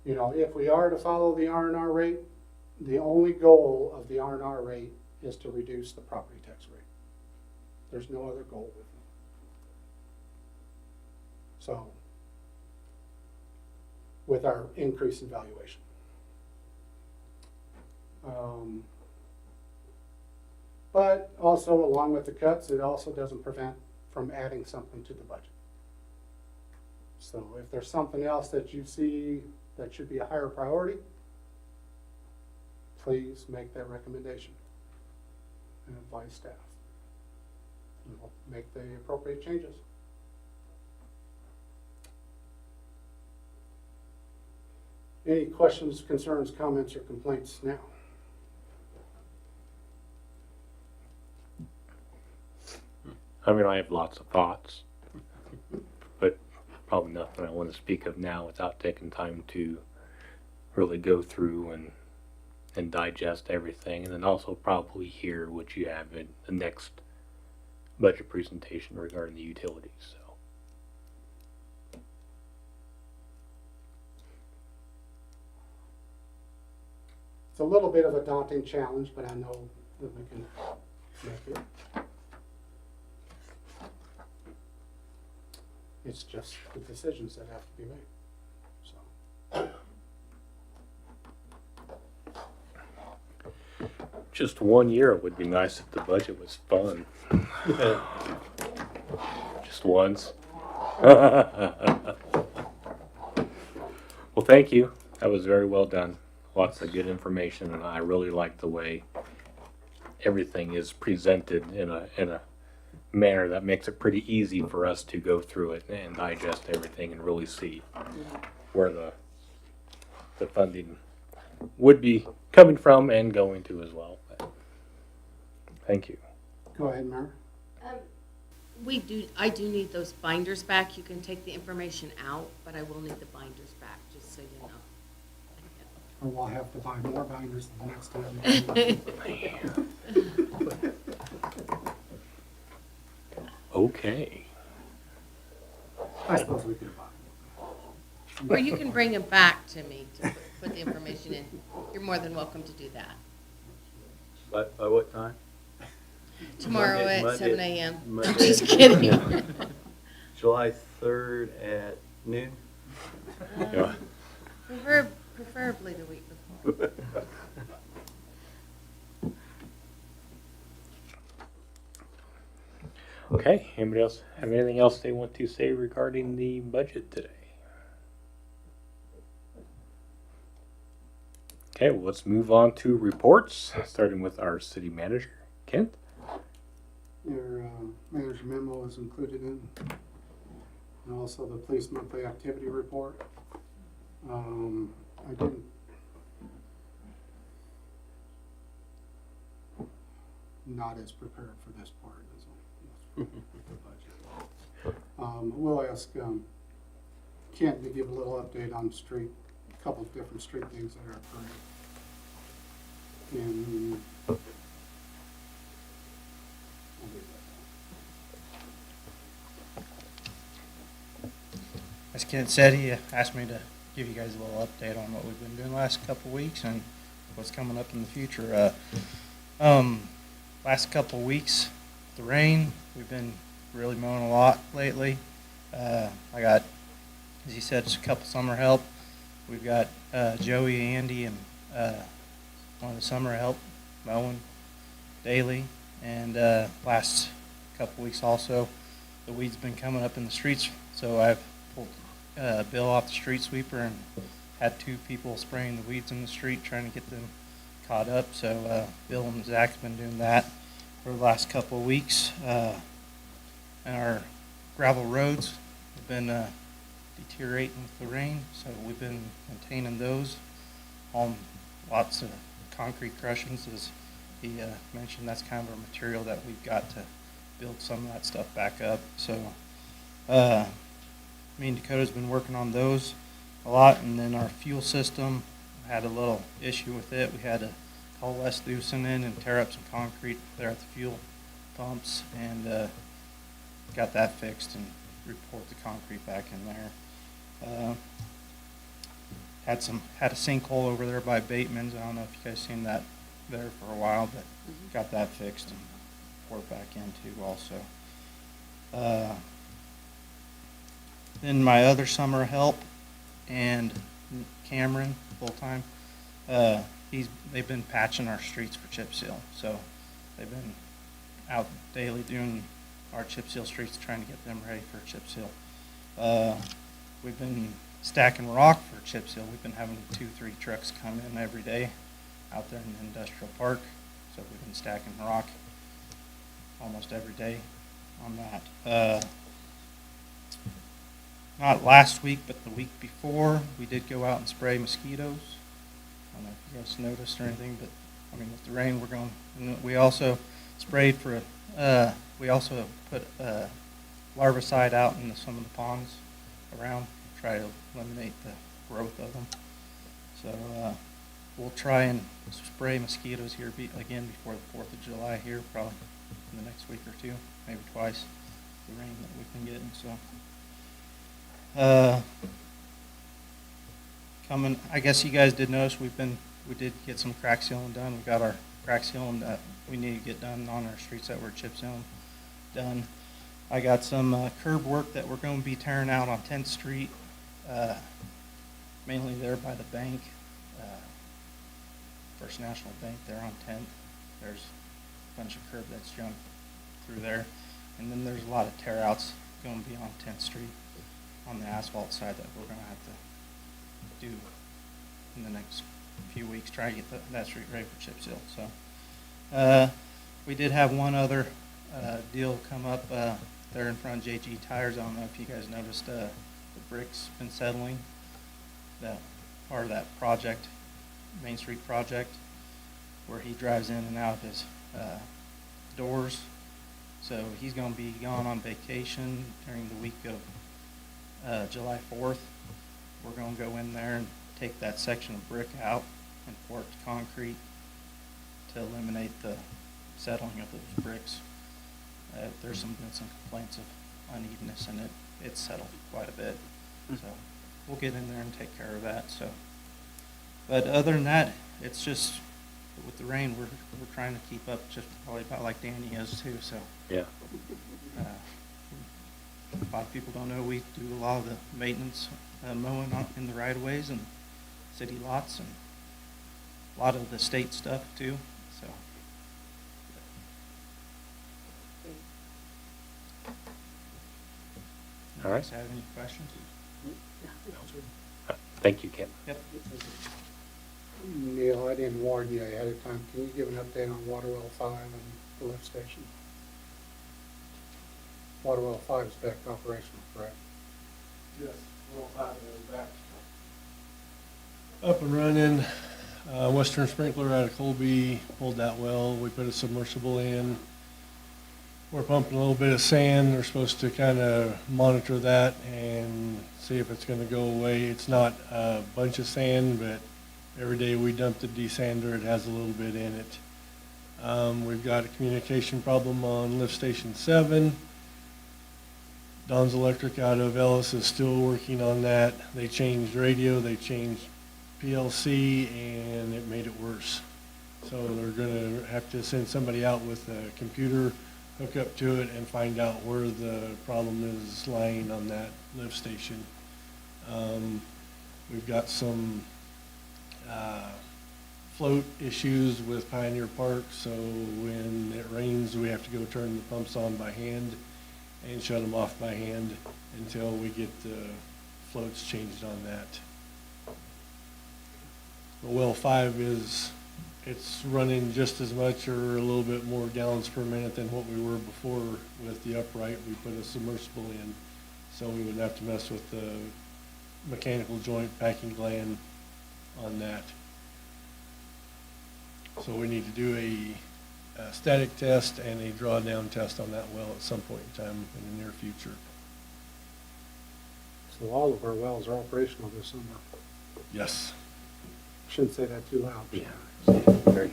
You know, if we are to follow the R&R rate, the only goal of the R&R rate is to reduce the property tax rate. There's no other goal with it. So, with our increase in valuation. But also, along with the cuts, it also doesn't prevent from adding something to the budget. So if there's something else that you see that should be a higher priority, please make that recommendation and advise staff. And we'll make the appropriate changes. Any questions, concerns, comments, or complaints now? I mean, I have lots of thoughts, but probably nothing I want to speak of now without taking time to really go through and digest everything, and then also probably hear what you have in the next budget presentation regarding the utilities. So, It's a little bit of a daunting challenge, but I know that we can make it. It's just the decisions that have to be made, so. just 1 year, it would be nice if the budget was fun. Just once. Well, thank you. That was very well done. Lots of good information, and I really like the way everything is presented in a manner that makes it pretty easy for us to go through it and digest everything and really see where the funding would be coming from and going to as well. But thank you. Go ahead, Mary. I do need those binders back. You can take the information out, but I will need the binders back, just so you know. Or we'll have to buy more binders the next time. Okay. I suppose we could buy more. Or you can bring them back to me to put the information in. You're more than welcome to do that. By what time? Tomorrow Monday- at 7 Monday- a.m. I'm Monday. just kidding. July 3rd at noon? Yeah. Preferably the week before. Okay. Anybody else have anything else they want to say regarding the budget today? Okay, well, let's move on to reports, starting with our city manager, Kent. Your manager memo is included in, and also the police monthly activity report. I didn't. Not as prepared for this part as the budget. We'll ask Kent to give a little update on a couple of different street things that are occurring. And I'll leave that. As Kent said, he asked me to give you guys a little update on what we've been doing the last couple of weeks and what's coming up in the future. Last couple of weeks, the rain, we've been really mowing a lot lately. I got, as he said, just a couple summer help. We've got Joey, Andy, and one of the summer help mowing daily. And last couple weeks also, the weeds been coming up in the streets, so I've pulled Bill off the street sweeper and had 2 people spraying the weeds in the street trying to get them caught up. So Bill and Zach's been doing that for the last couple of weeks. And our gravel roads have been deteriorating with the rain, so we've been maintaining those. Lots of concrete crushings, as he mentioned. That's kind of a material that we've got to build some of that stuff back up. So me and Dakota's been working on those a lot. And then our fuel system, had a little issue with it. We had to call Wes Doosan in and tear up some concrete there at the fuel pumps, and got that fixed and report the concrete back in there. Had a sinkhole over there by Bateman's. I don't know if you guys seen that there for a while, but got that fixed and poured back in too also. Then my other summer help and Cameron full time. They've been patching our streets for chip seal, so they've been out daily doing our chip seal streets, trying to get them ready for chip seal. we've been stacking rock for chip seal. We've been having 2-3 trucks come in every day out there in the industrial park. So we've been stacking rock almost every day on that. Not last week, but the week before, we did go out and spray mosquitoes. I don't know if you guys noticed or anything, but I mean, with the rain, we're going. And we also sprayed for. We also put larvicide out in some of the ponds around, try to eliminate the growth of them. So we'll try and spray mosquitoes here again before the 4th of July here, probably in the next week or two, maybe twice. The rain that we've been getting. So. Coming, I guess you guys did notice we did get some crack sealing done. We got our crack sealing that we need to get done on our streets that were chip sealing done. I got some curb work that we're going to be tearing out on 10th Street, mainly there by the bank, First National Bank there on 10th. There's a bunch of curb that's jumped through there. And then there's a lot of tear outs going to be on 10th Street on the asphalt side that we're going to have to do in the next few weeks, try to get that street ready for chip seal. So we did have one other deal come up there in front of JG Tires. I don't know if you guys noticed the bricks been settling. That part of that project, Main Street project, where he drives in and out of his doors. So he's going to be gone on vacation during the week of July 4th. We're going to go in there and take that section of brick out and pour it to concrete to eliminate the settling of those bricks. There's been some complaints of unevenness in it. It's settled quite a bit. So we'll get in there and take care of that. So, but other than that, it's just with the rain, we're trying to keep up, just probably about like Danny is too. So Yeah. A lot of people don't know we do a lot of the maintenance mowing in the right of ways and city lots, and a lot of the state stuff too. So. All right. Guys have any questions? Thank you, Ken. Yep. Neil, I didn't warn you ahead of time. Can you give an update on Waterwell 5 and the lift station? Waterwell 5 is back operational, correct? Yes, well, five is back. Up and running. Western Sprinkler out of Colby pulled that well. We put a submersible in. We're pumping a little bit of sand. They're supposed to kind of monitor that and see if it's going to go away. It's not a bunch of sand, but every day we dump the desander, it has a little bit in it. We've got a communication problem on lift station 7. Don's Electric out of Ellis is still working on that. They changed radio, they changed PLC, and it made it worse. So they're going to have to send somebody out with a computer, hook up to it, and find out where the problem is lying on that lift station. We've got some float issues with Pioneer Park, so when it rains, we have to go turn the pumps on by hand and shut them off by hand until we get the floats changed on that. The well 5 it's running just as much or a little bit more gallons per minute than what we were before with the upright. We put a submersible in, so we wouldn't have to mess with the mechanical joint packing gland on that. So we need to do a static test and a drawdown test on that well at some point in time in the near future. So all of our wells are operational this summer. Yes. Shouldn't say that too loud. Yeah. Very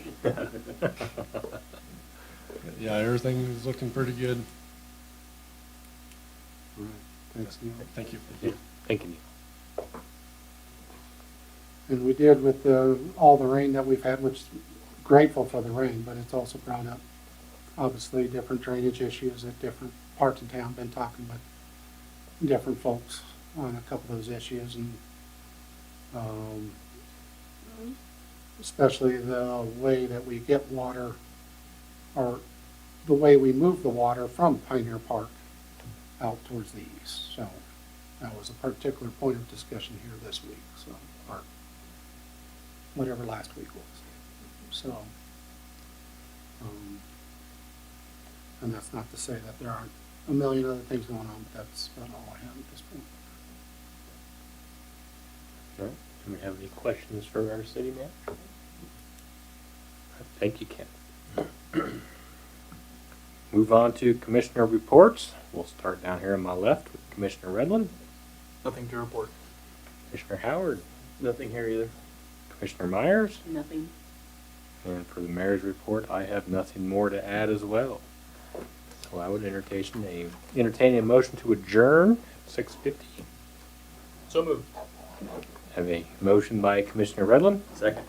Yeah, everything's looking pretty good. All right, thanks, Neil. Thank you. Thank you. And we did with all the rain that we've had, which grateful for the rain, but it's also brought up obviously different drainage issues at different parts of town. Been talking with different folks on a couple of those issues, and especially the way that we get water, or the way we move the water from Pioneer Park out towards the east. So That was a particular point of discussion here this week, so, or whatever last week was. So, and that's not to say that there aren't a million other things going on, but that's about all I have at this point. All right. Do we have any questions for our city manager? Thank you, Ken. Move on to commissioner reports. We'll start down here on my left with Commissioner Redland, Nothing to report. Commissioner Howard, Nothing here either. Commissioner Myers, Nothing. and for the mayor's report, I have nothing more to add as well. So I would entertain a motion to adjourn at 6:50. So moved. Have a motion by Commissioner Redland, Second.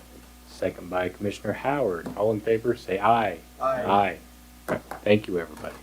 second by Commissioner Howard. All in favor, say aye. Aye. Aye. Thank you, everybody.